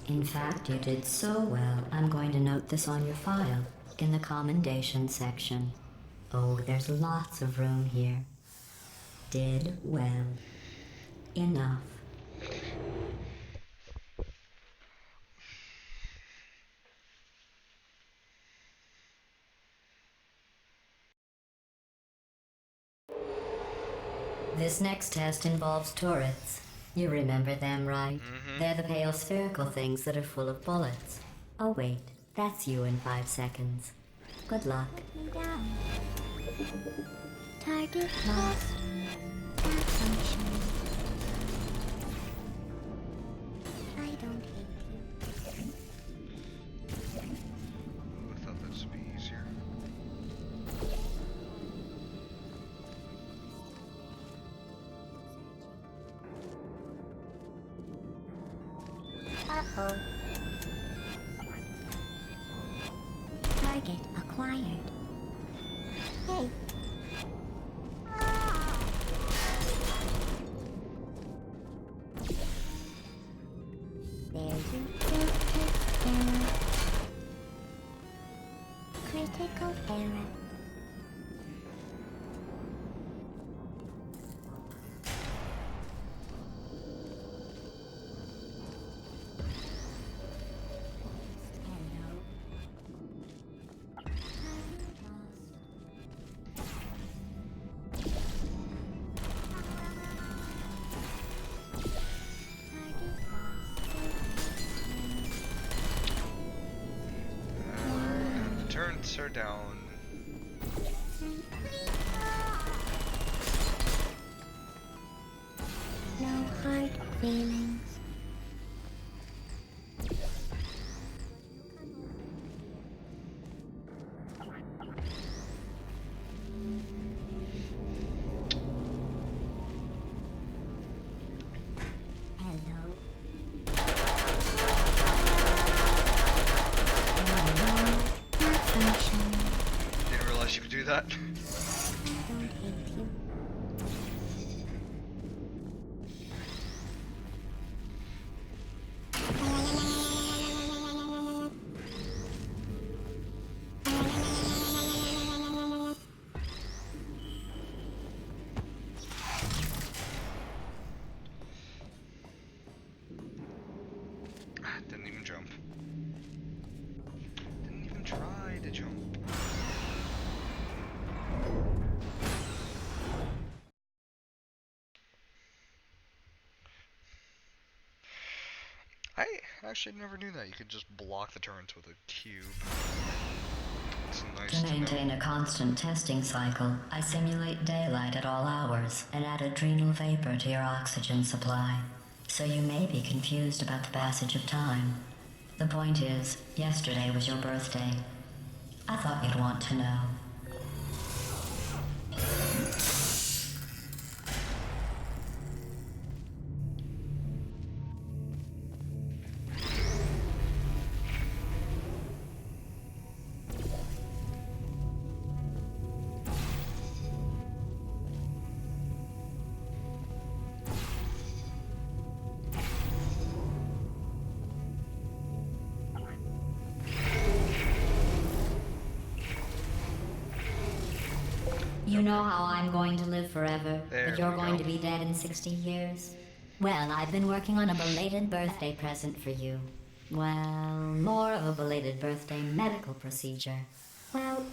In fact, you did so well, I'm going to note this on your file, in the commendation section. Oh, there's lots of room here. Did well. Enough. This next test involves turrets. You remember them, right? They're the pale spherical things that are full of bullets. Oh wait, that's you in 5 seconds. Good luck. Target lost. Malfunction. I don't hate you. Ooh, I thought this would be easier. Uh-oh. Target acquired. Hey. There's a critical error. Turrets are down. No hard feelings. Hello. Malfunction. Didn't realize you could do that. I don't hate you. Didn't even jump. Didn't even try to jump. I actually never knew that you could just block the turrets with a cube. It's nice To to maintain know. a constant testing cycle, I simulate daylight at all hours and add adrenal vapor to your oxygen supply. So you may be confused about the passage of time. The point is, yesterday was your birthday. I thought you'd want to know. You know how I'm going to live forever, There but you're we going go. to be dead in 60 years? Well, I've been working on a belated birthday present for you. Well, more of a belated birthday medical procedure. Well,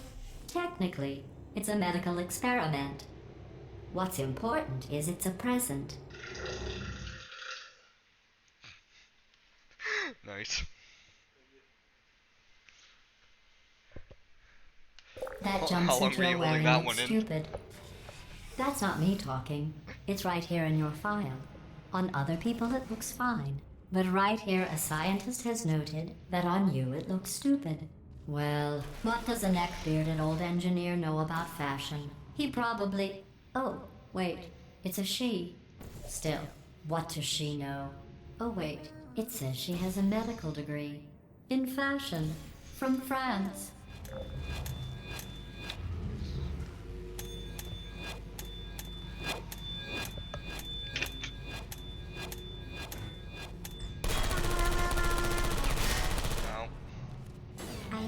technically, it's a medical experiment. What's important is it's a present. Nice. That How long jumpsuit were you you're holding wearing that looks one in? stupid. That's not me talking. It's right here in your file. On other people it looks fine. But right here a scientist has noted that on you it looks stupid. Well, what does a neck-bearded old engineer know about fashion? He probably... Oh, wait. It's a she. Still, what does she know? Oh wait, it says she has a medical degree. In fashion. From France.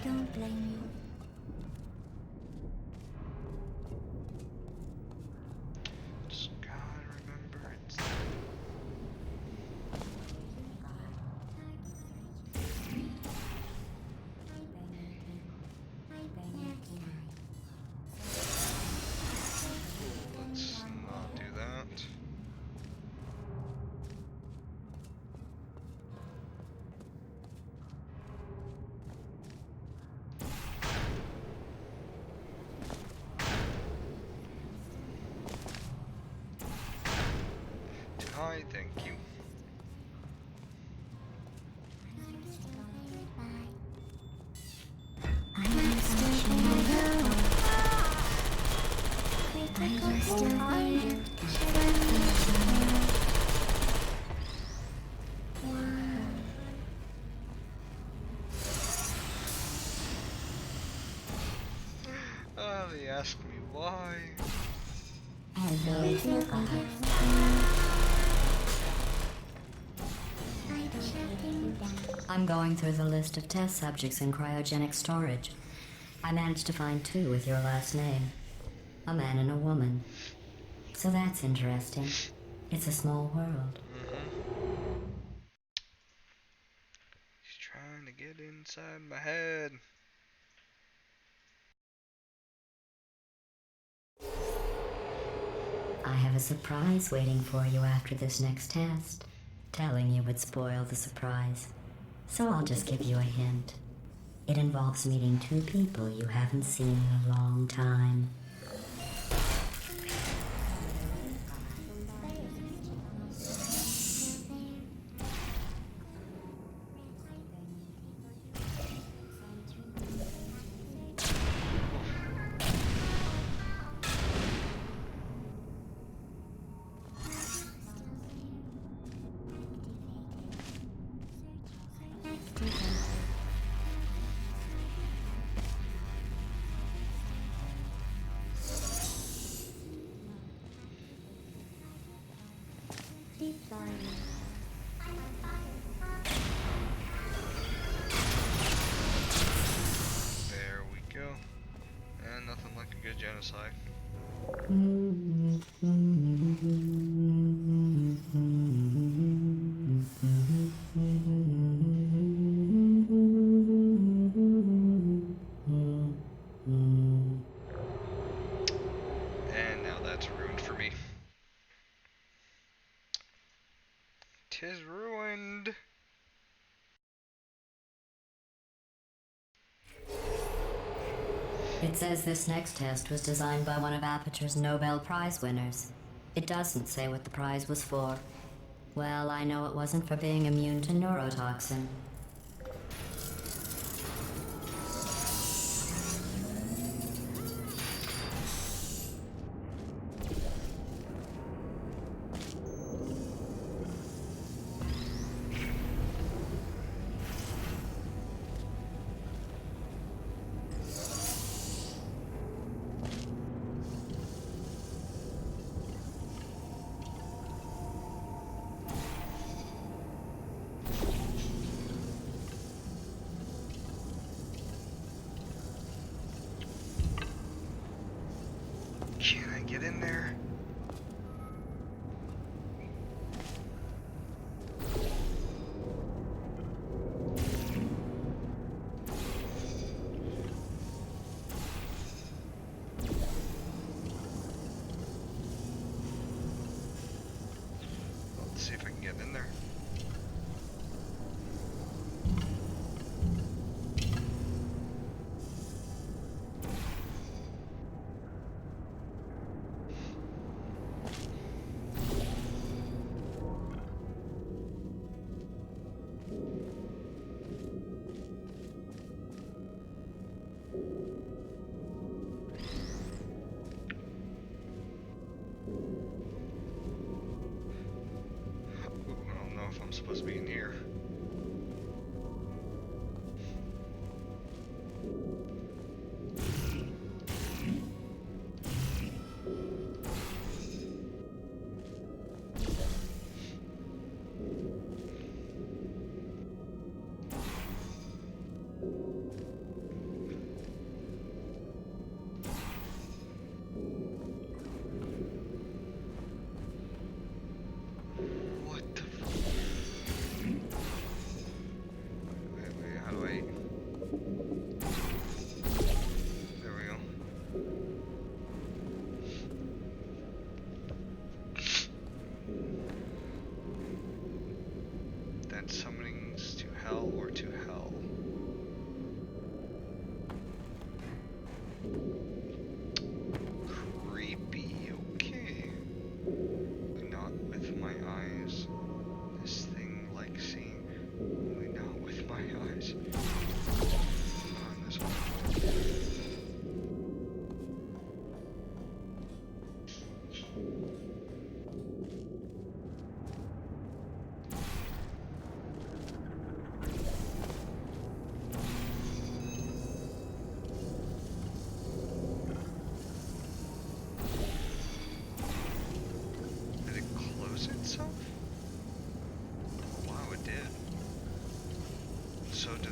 don't blame you. Just gotta remember it's. Let's not do that. Hi, thank you. I'm still here. I'm still here. They ask me why. I'm going through the list of test subjects in cryogenic storage. I managed to find 2 with your last name. A man and a woman. So that's interesting. It's a small world. He's trying to get inside my head. I have a surprise waiting for you after this next test. Telling you would spoil the surprise. So I'll just give you a hint. It involves meeting 2 people you haven't seen in a long time. There we go. And nothing like a good genocide. And now that's ruined for me. 'Tis ruined. It says this next test was designed by one of Aperture's Nobel Prize winners. It doesn't say what the prize was for. Well, I know it wasn't for being immune to neurotoxin. Can I get in there? Let's see if I can get in there.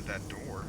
that door.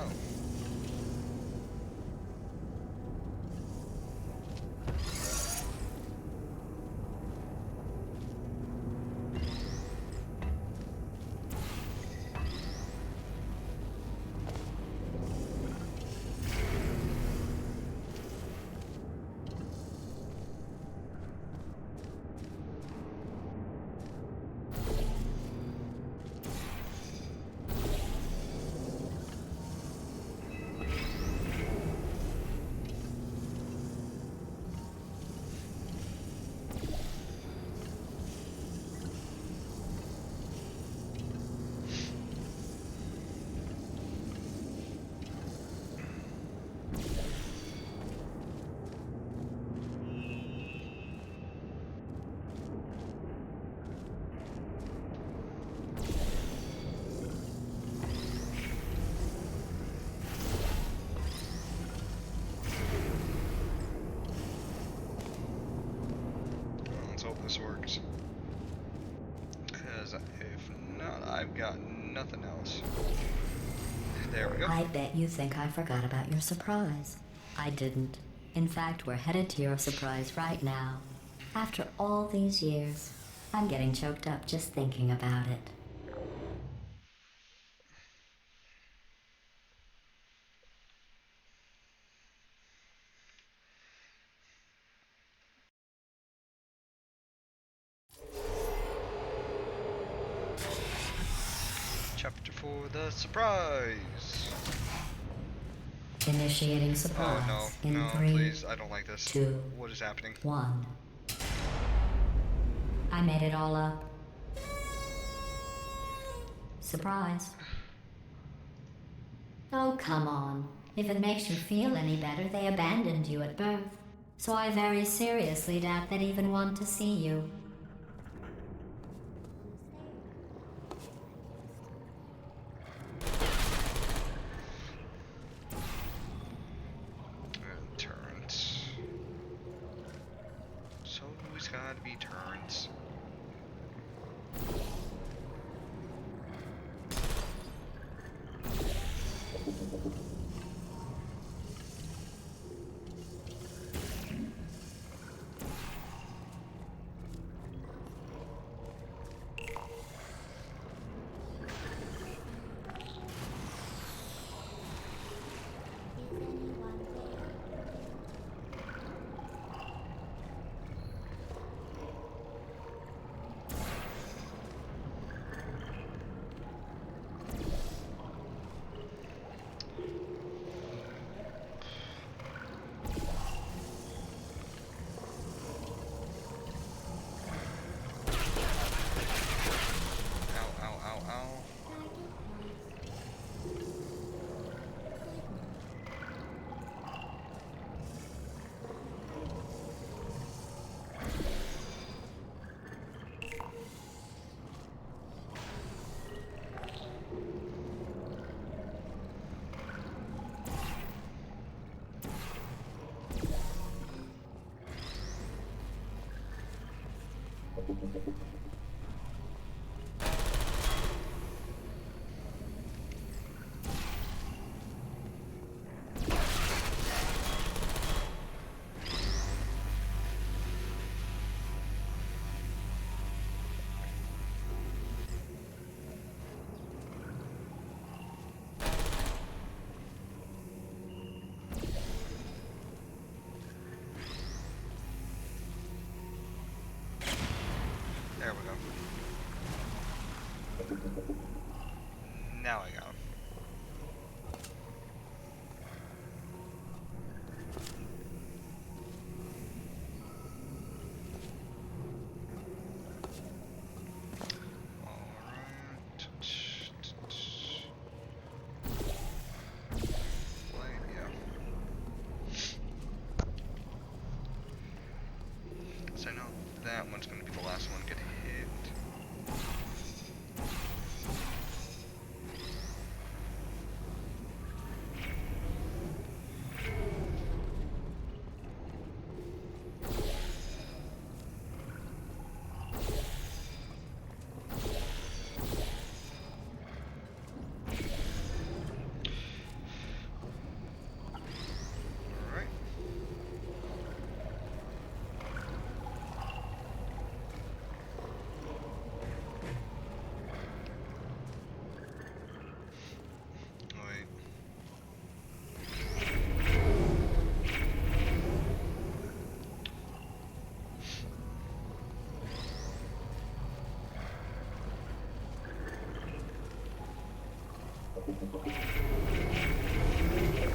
Oh. Let's hope this works. Because if not, I've got nothing else. There we go. I bet you think I forgot about your surprise. I didn't. In fact, we're headed to your surprise right now. After all these years, I'm getting choked up just thinking about it. Chapter 4, the surprise. Initiating surprise Oh in no, 3, please, I don't like this. 2, What is happening? 1. I made it all up. Surprise. Oh, come on. If it makes you feel any better, they abandoned you at birth. So I very seriously doubt they'd even want to see you. Turns. So it's gotta be turns.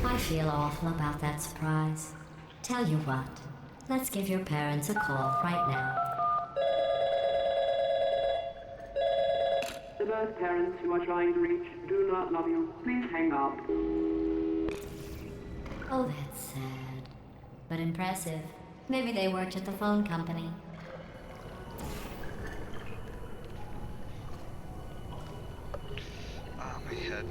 I feel awful about that surprise. Tell you what, let's give your parents a call right now. The birth parents you are trying to reach do not love you. Please hang up. Oh, that's sad. But impressive. Maybe they worked at the phone company. Ah, my head.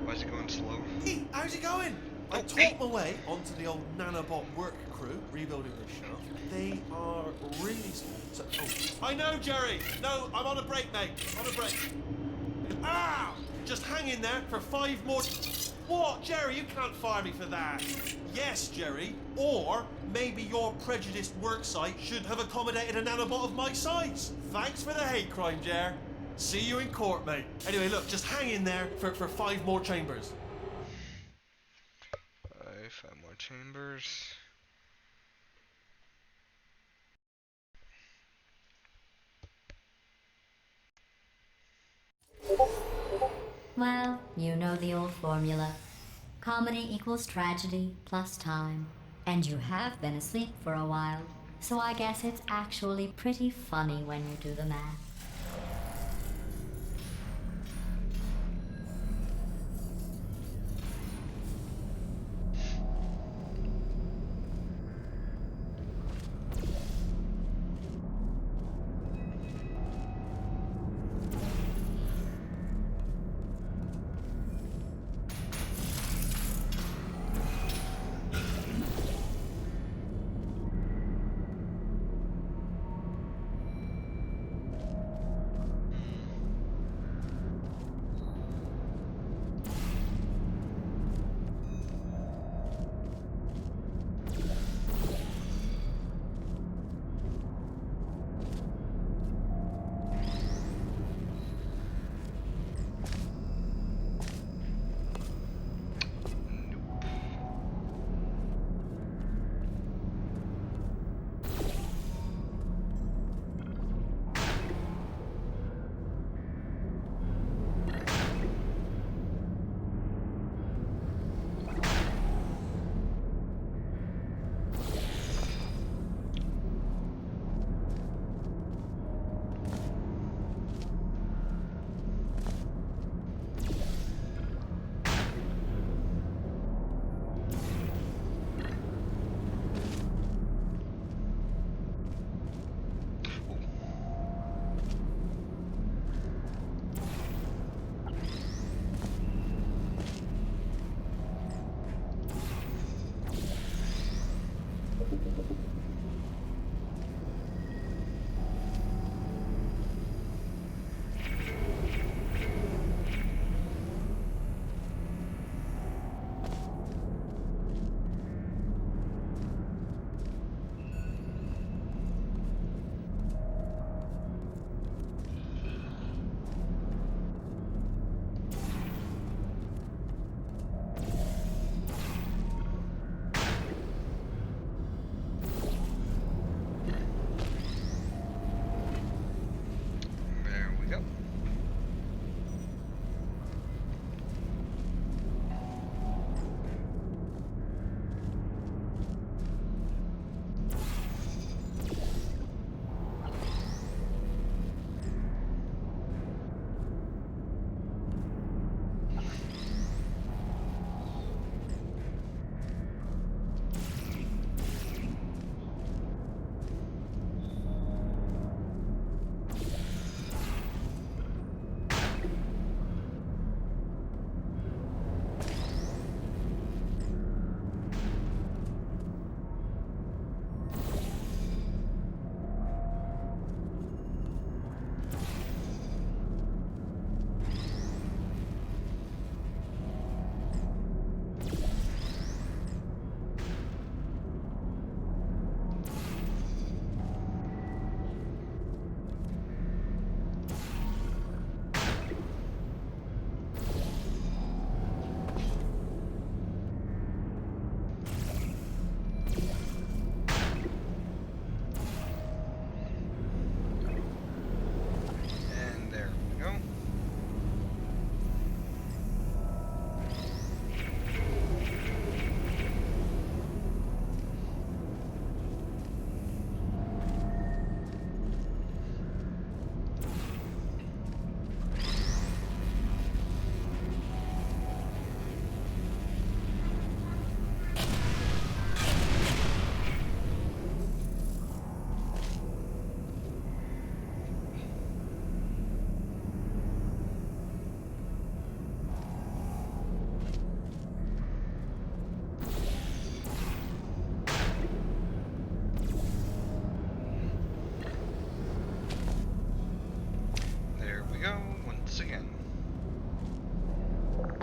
Why is it going slow? Hey, how's it going? I talked my way onto the old nanobot work crew rebuilding the shaft. They are really I know, Jerry. No, I'm on a break, mate. On a break. Ow! Just hang in there for 5 more. What, Jerry? You can't fire me for that. Yes, Jerry. Or maybe your prejudiced work site should have accommodated a nanobot of my size. Thanks for the hate crime, Jer. See you in court, mate. Anyway, look, just hang in there for 5 more chambers. 5 more chambers. Well, you know the old formula. Comedy equals tragedy plus time. And you have been asleep for a while, so I guess it's actually pretty funny when you do the math.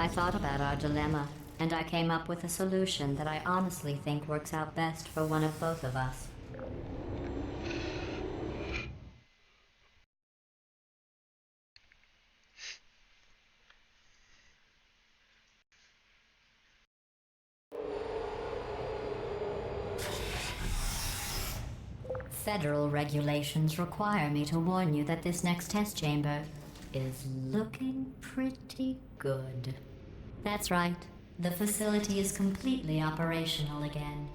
I thought about our dilemma, and I came up with a solution that I honestly think works out best for one of both of us. Federal regulations require me to warn you that this next test chamber is looking pretty good. That's right. The facility is completely operational again.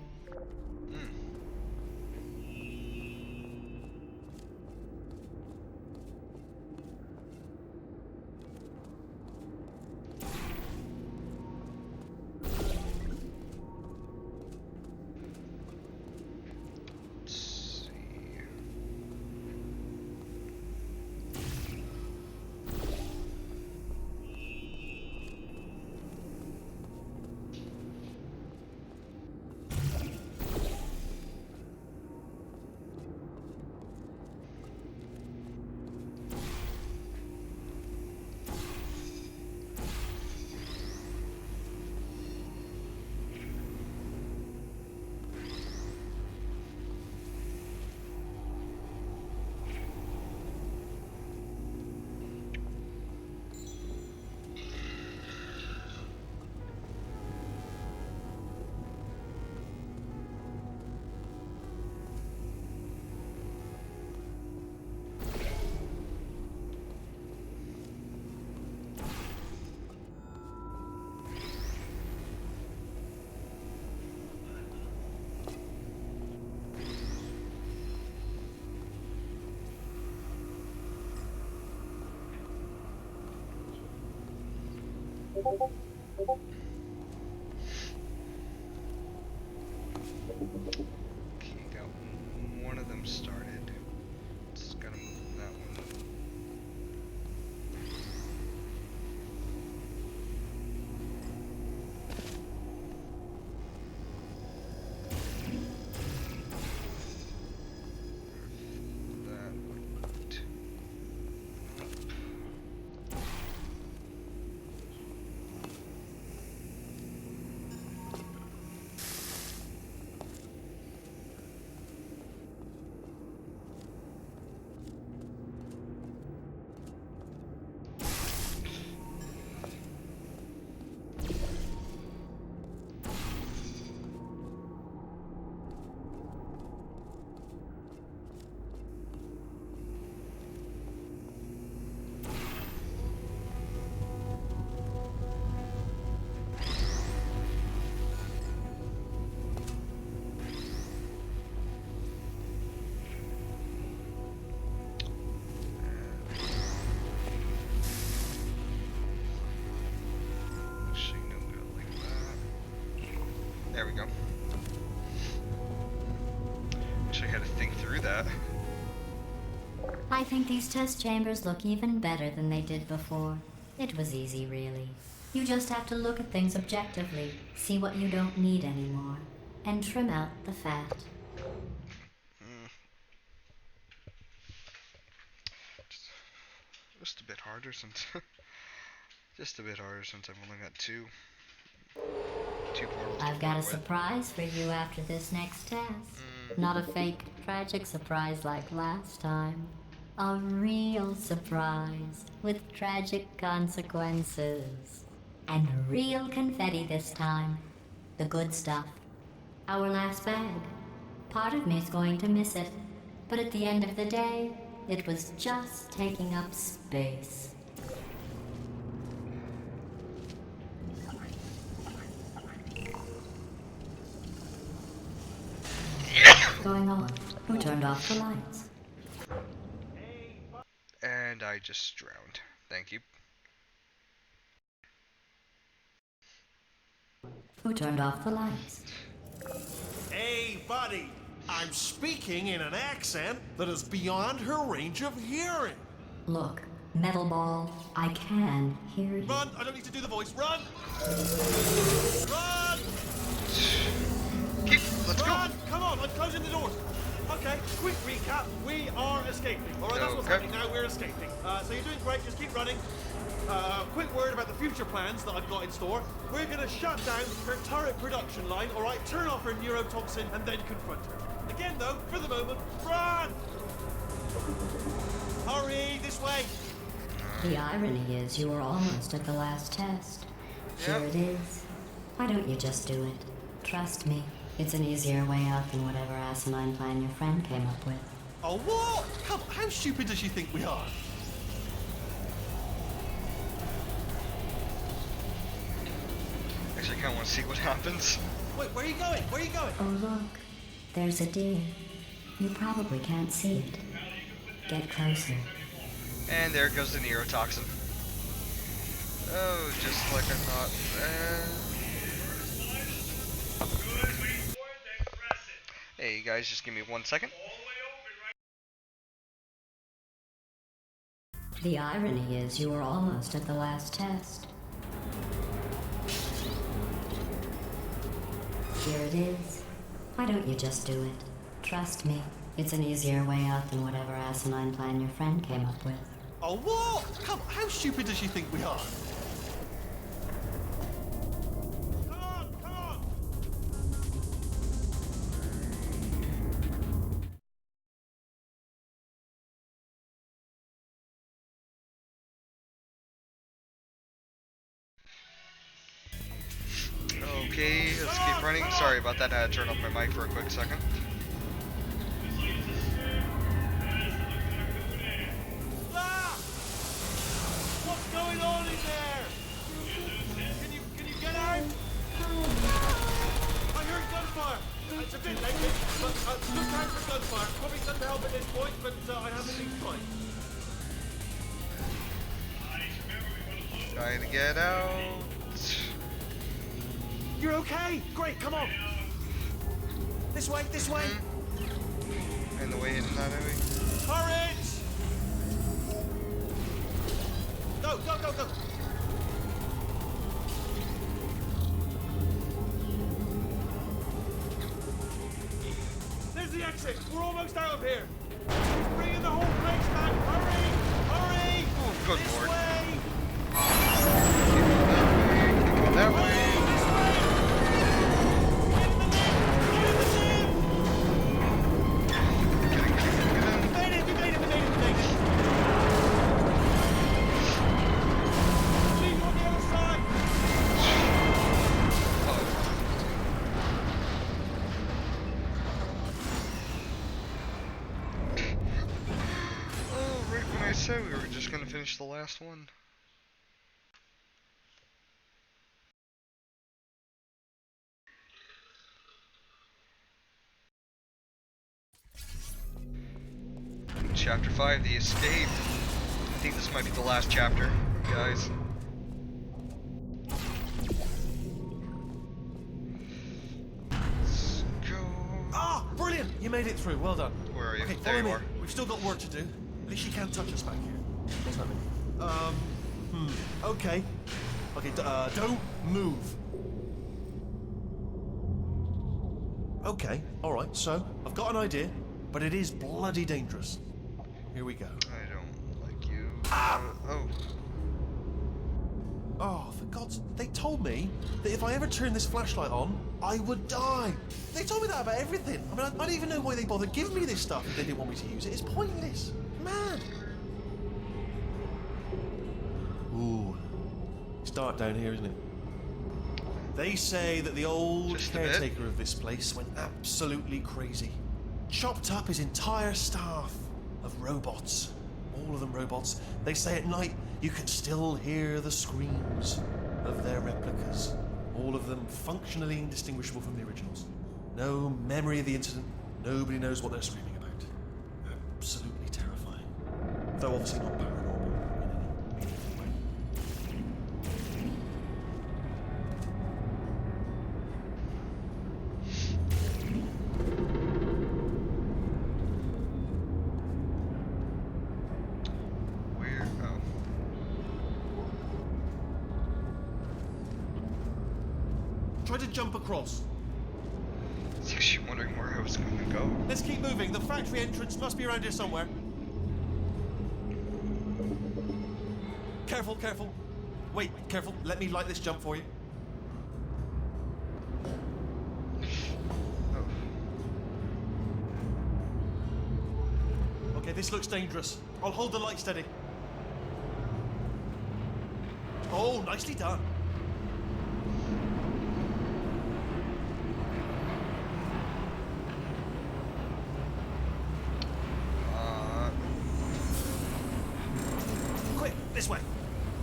Okay, got one of them started. Just gotta move that one. That one. There we go. Wish I had to think through that. I think these test chambers look even better than they did before. It was easy, really. You just have to look at things objectively, see what you don't need anymore, and trim out the fat. Just a bit harder since I've only got two portals. I've got a surprise for you after this next test. Not a fake, tragic surprise like last time. A real surprise with tragic consequences. And real confetti this time. The good stuff. Our last bag. Part of me's going to miss it. But at the end of the day, it was just taking up space. Going on? Who turned off the lights? And I just drowned. Thank you. Who turned off the lights? Hey, buddy! I'm speaking in an accent that is beyond her range of hearing. Look, Metal Ball, I can hear you. Run! I don't need to do the voice. Run! Run! Let's Run! go. Come on, I'm closing the doors. Okay, quick recap. We are escaping. All right, that's what's happening now. We're escaping. So you're doing great. Just keep running. Quick word about the future plans that I've got in store. We're going to shut down her turret production line, all right? Turn off her neurotoxin and then confront her. Again, though, for the moment, run! Hurry, this way! The irony is you were almost at the last test. Here it is. Why don't you just do it? Trust me, it's an easier way out than whatever asinine plan your friend came up with. Oh, what? Come on, how stupid does she think we are? Actually, I kind of want to see what happens. Wait, where are you going? Where are you going? Oh, look. There's a deer. You probably can't see it. Get closer. And there goes the neurotoxin. Oh, just like I thought. Hey, guys, just give me 1 second. The irony is you were almost at the last test. Here it is. Why don't you just do it? Trust me, it's an easier way out than whatever asinine plan your friend came up with. Oh, what? Come on, how stupid does she think we are? Come on, come on! Okay, let's keep running. Sorry about that. I had to turn off my mic for a quick second. Ah! What's going on in there? Can you get out? I heard gunfire. It's a bit late, but look out for gunfire. Probably doesn't help at this point, but I haven't been trying. Trying to get out. You're okay? Great, come on. This way, this way. And the way in that way. Courage! Go, go, go, go. There's the exit. We're almost out of here. Bringing the whole place back. Hurry! Hurry! Oh, good this lord. way! Go that way. This way! We made it! We made it! We made it! We made it! See you on the other side! Oh, right when I said we were just gonna finish the last one. Chapter 5, The Escape. I think this might be the last chapter, guys. Let's go. Ah, brilliant! You made it through. Well done. Where are you? Okay, There follow you me. are. We've still got work to do. At least she can't touch us back here. What's happening? Okay. Okay, don't move. Okay, alright, so, I've got an idea, but it is bloody dangerous. Here we go. I don't like you. Oh. Oh, for God's... They told me that if I ever turned this flashlight on, I would die. They told me that about everything. I mean, I don't even know why they bothered giving me this stuff if they didn't want me to use it. It's pointless. Man. Ooh. It's dark down here, isn't it? They say that the old Just a bit. caretaker of this place went absolutely crazy. Chopped up his entire staff of robots. All of them robots. They say at night you can still hear the screams of their replicas. All of them functionally indistinguishable from the originals. No memory of the incident. Nobody knows what they're screaming about. Absolutely terrifying. Though obviously not paranormal in any meaningful way. Where? Oh. Try to jump across. I was actually wondering where I was was gonna go. Let's keep moving. The factory entrance must be around here somewhere. Careful, careful. Wait, careful. Let me light this jump for you. Oh. Okay, this looks dangerous. I'll hold the light steady. Oh, nicely done. Quick, this way.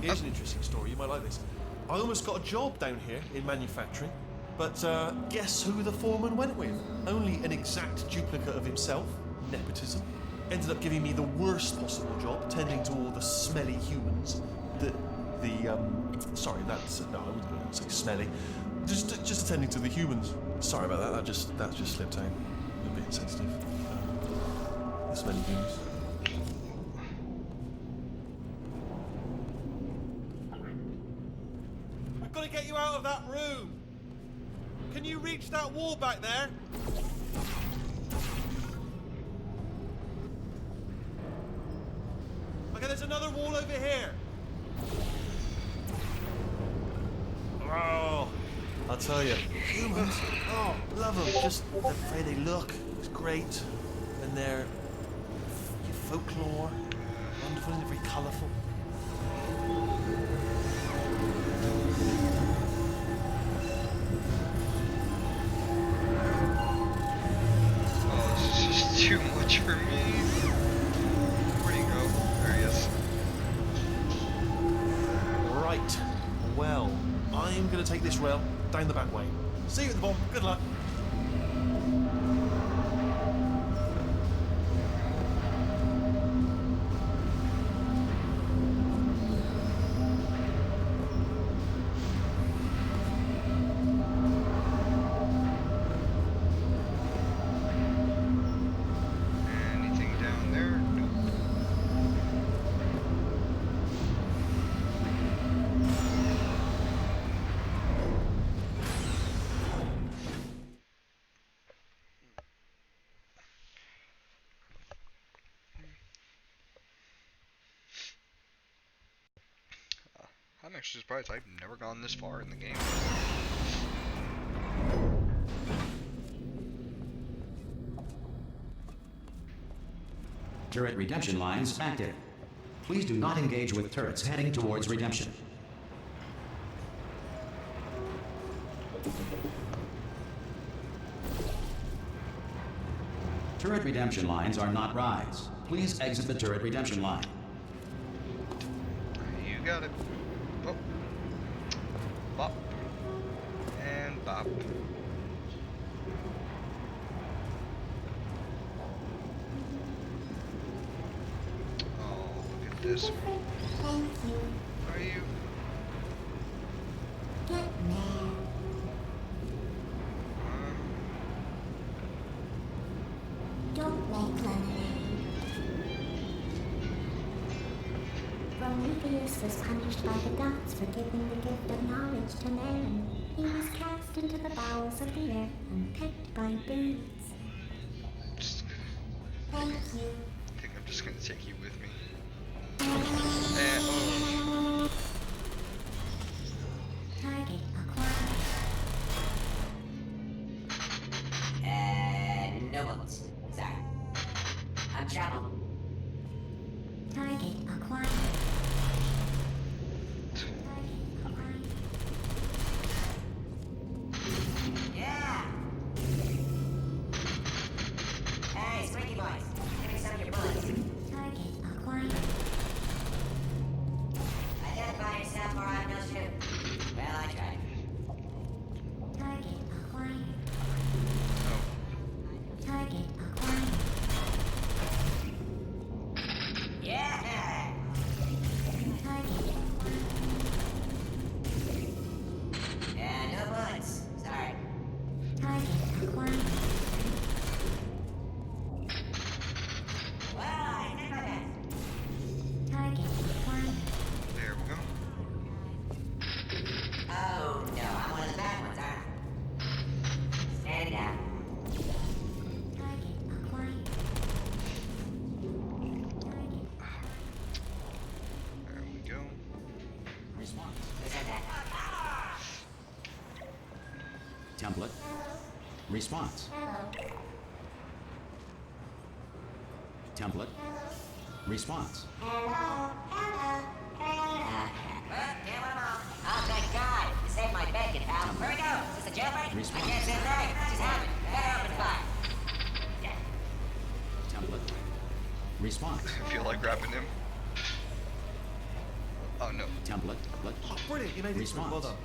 Here's an interesting story. You might like this. I almost got a job down here in manufacturing, but guess who the foreman went with? Only an exact duplicate of himself. Nepotism. Ended up giving me the worst possible job, tending to all the smelly humans. Sorry, that's no, I wasn't going to say smelly. Just attending to the humans. Sorry about that. That just slipped out. A bit insensitive. The smelly humans. I've got to get you out of that room. Can you reach that wall back there? Okay, there's another wall over here. Oh, I'll tell you, humans, oh, love them. Just the way they look is great. And their folklore, wonderful and very colourful. Oh, this is just too much for me. Where'd he go? There he is. Right, well, I'm going to take this rail down the back way. See you at the bottom. Good luck. Anything down there? Nope. I'm actually surprised I've never gone this far in the game. Turret redemption lines active. Please do not engage with turrets heading towards redemption. Turret redemption lines are not rides. Please exit the turret redemption line. You got it. Oh. Bop. And bop. Oh, look at this. Thank you. Are you? Get mad. Don't make lemonade. Prometheus was punished by the gods for giving the gift of knowledge to man. He was cast into the bowels of the earth and pecked by birds. Thank you. I think I'm just gonna take you with me. And, oh. Target acquired. No bullets. Sorry. I'm traveling. Target acquired. Target acquired. Yeah! Hey, Squeaky Boys. Give me some of your bullets. Target acquired. Template. Response. Template. Response. Oh, thank God. You saved my bacon, pal. Where we go? Is this a jailbreak? I Response. can't say right. Just happened. Better open fire. Yeah. Template. Response. I feel like grabbing him. Oh no. Template. Oh, brilliant. You made it through. Response. Well done.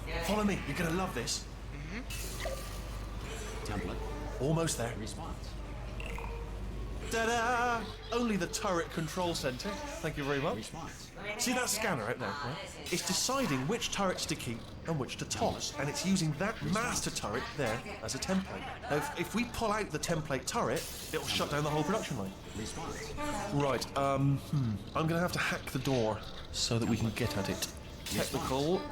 Yeah. Follow me. You're going to love this. Template. Almost there. Response. Ta-da! Only the turret control center. Thank you very much. Response. See that scanner out there, right? It's deciding which turrets to keep and which to toss, and it's using that master turret there as a template. Now, if we pull out the template turret, it'll shut down the whole production line. Response. Right, I'm gonna have to hack the door so that we can get at it. Technical,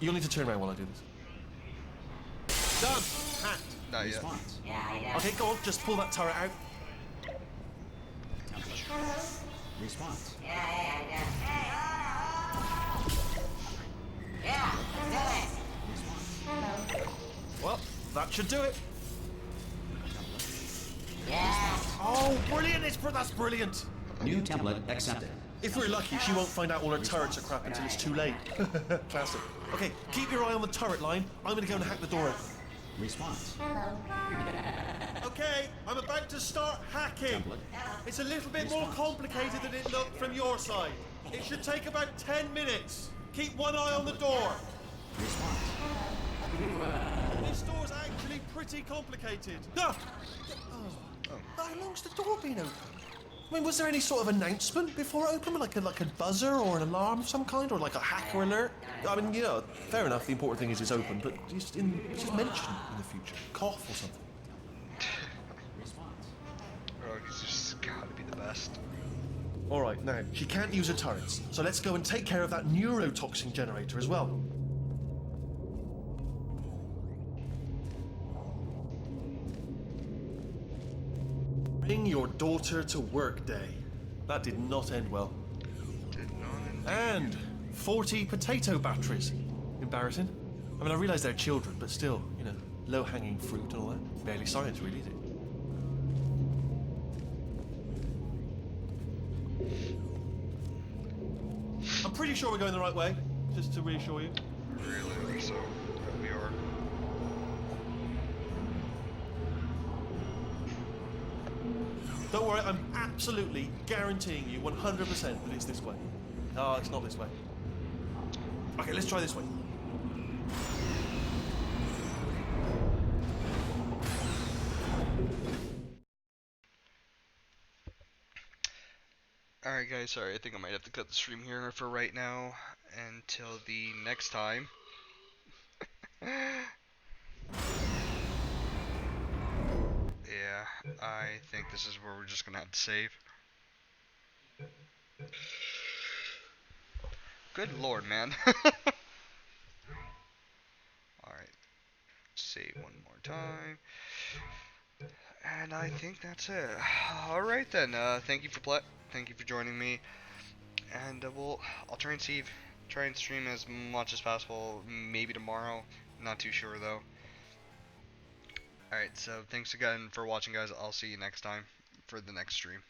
you'll need to turn around while I do this. Done! Hacked. Not yet. Response. Yeah, I know. Okay, go on, just pull that turret out. Template. Response. Yeah, let's do it. Well, that should do it. Yeah. Oh, brilliant! That's brilliant. New template accepted. If we're lucky, she won't find out all her turrets are crap until it's too late. Classic. Okay, keep your eye on the turret line. I'm gonna go and hack the door open. Response. Okay, I'm about to start hacking. Template. It's a little bit more complicated than it looked from your side. It should take about 10 minutes. Keep one eye on the door. Response. This door's actually pretty complicated. Ah! Oh. How long's the door been open? I mean, was there any sort of announcement before it opened? Like a buzzer or an alarm of some kind? Or like a hacker alert? I mean, you know, fair enough, the important thing is it's open, but just mention in the future. Cough or something. Response. Bro, he's just gotta be the best. Alright, now, she can't use her turrets, so let's go and take care of that neurotoxin generator as well. Bring your daughter to work day. That did not end well. Did not And 40 potato batteries. Embarrassing. I mean, I realise they're children, but still, you know, low-hanging fruit and all that. Barely science, really, is it? I'm pretty sure we're going the right way, just to reassure you. really think so. Yeah, we are. Don't worry, I'm absolutely guaranteeing you 100% that it's this way. No, it's not this way. Okay, let's try this way. Alright guys, sorry, I think I might have to cut the stream here for right now until the next time. Yeah, I think this is where we're just gonna have to save. Good lord, man. Alright, save one more time. And I think that's it. Alright then, thank you for joining me. And I'll try and try and stream as much as possible, maybe tomorrow. Not too sure though. Alright, so thanks again for watching guys. I'll see you next time for the next stream.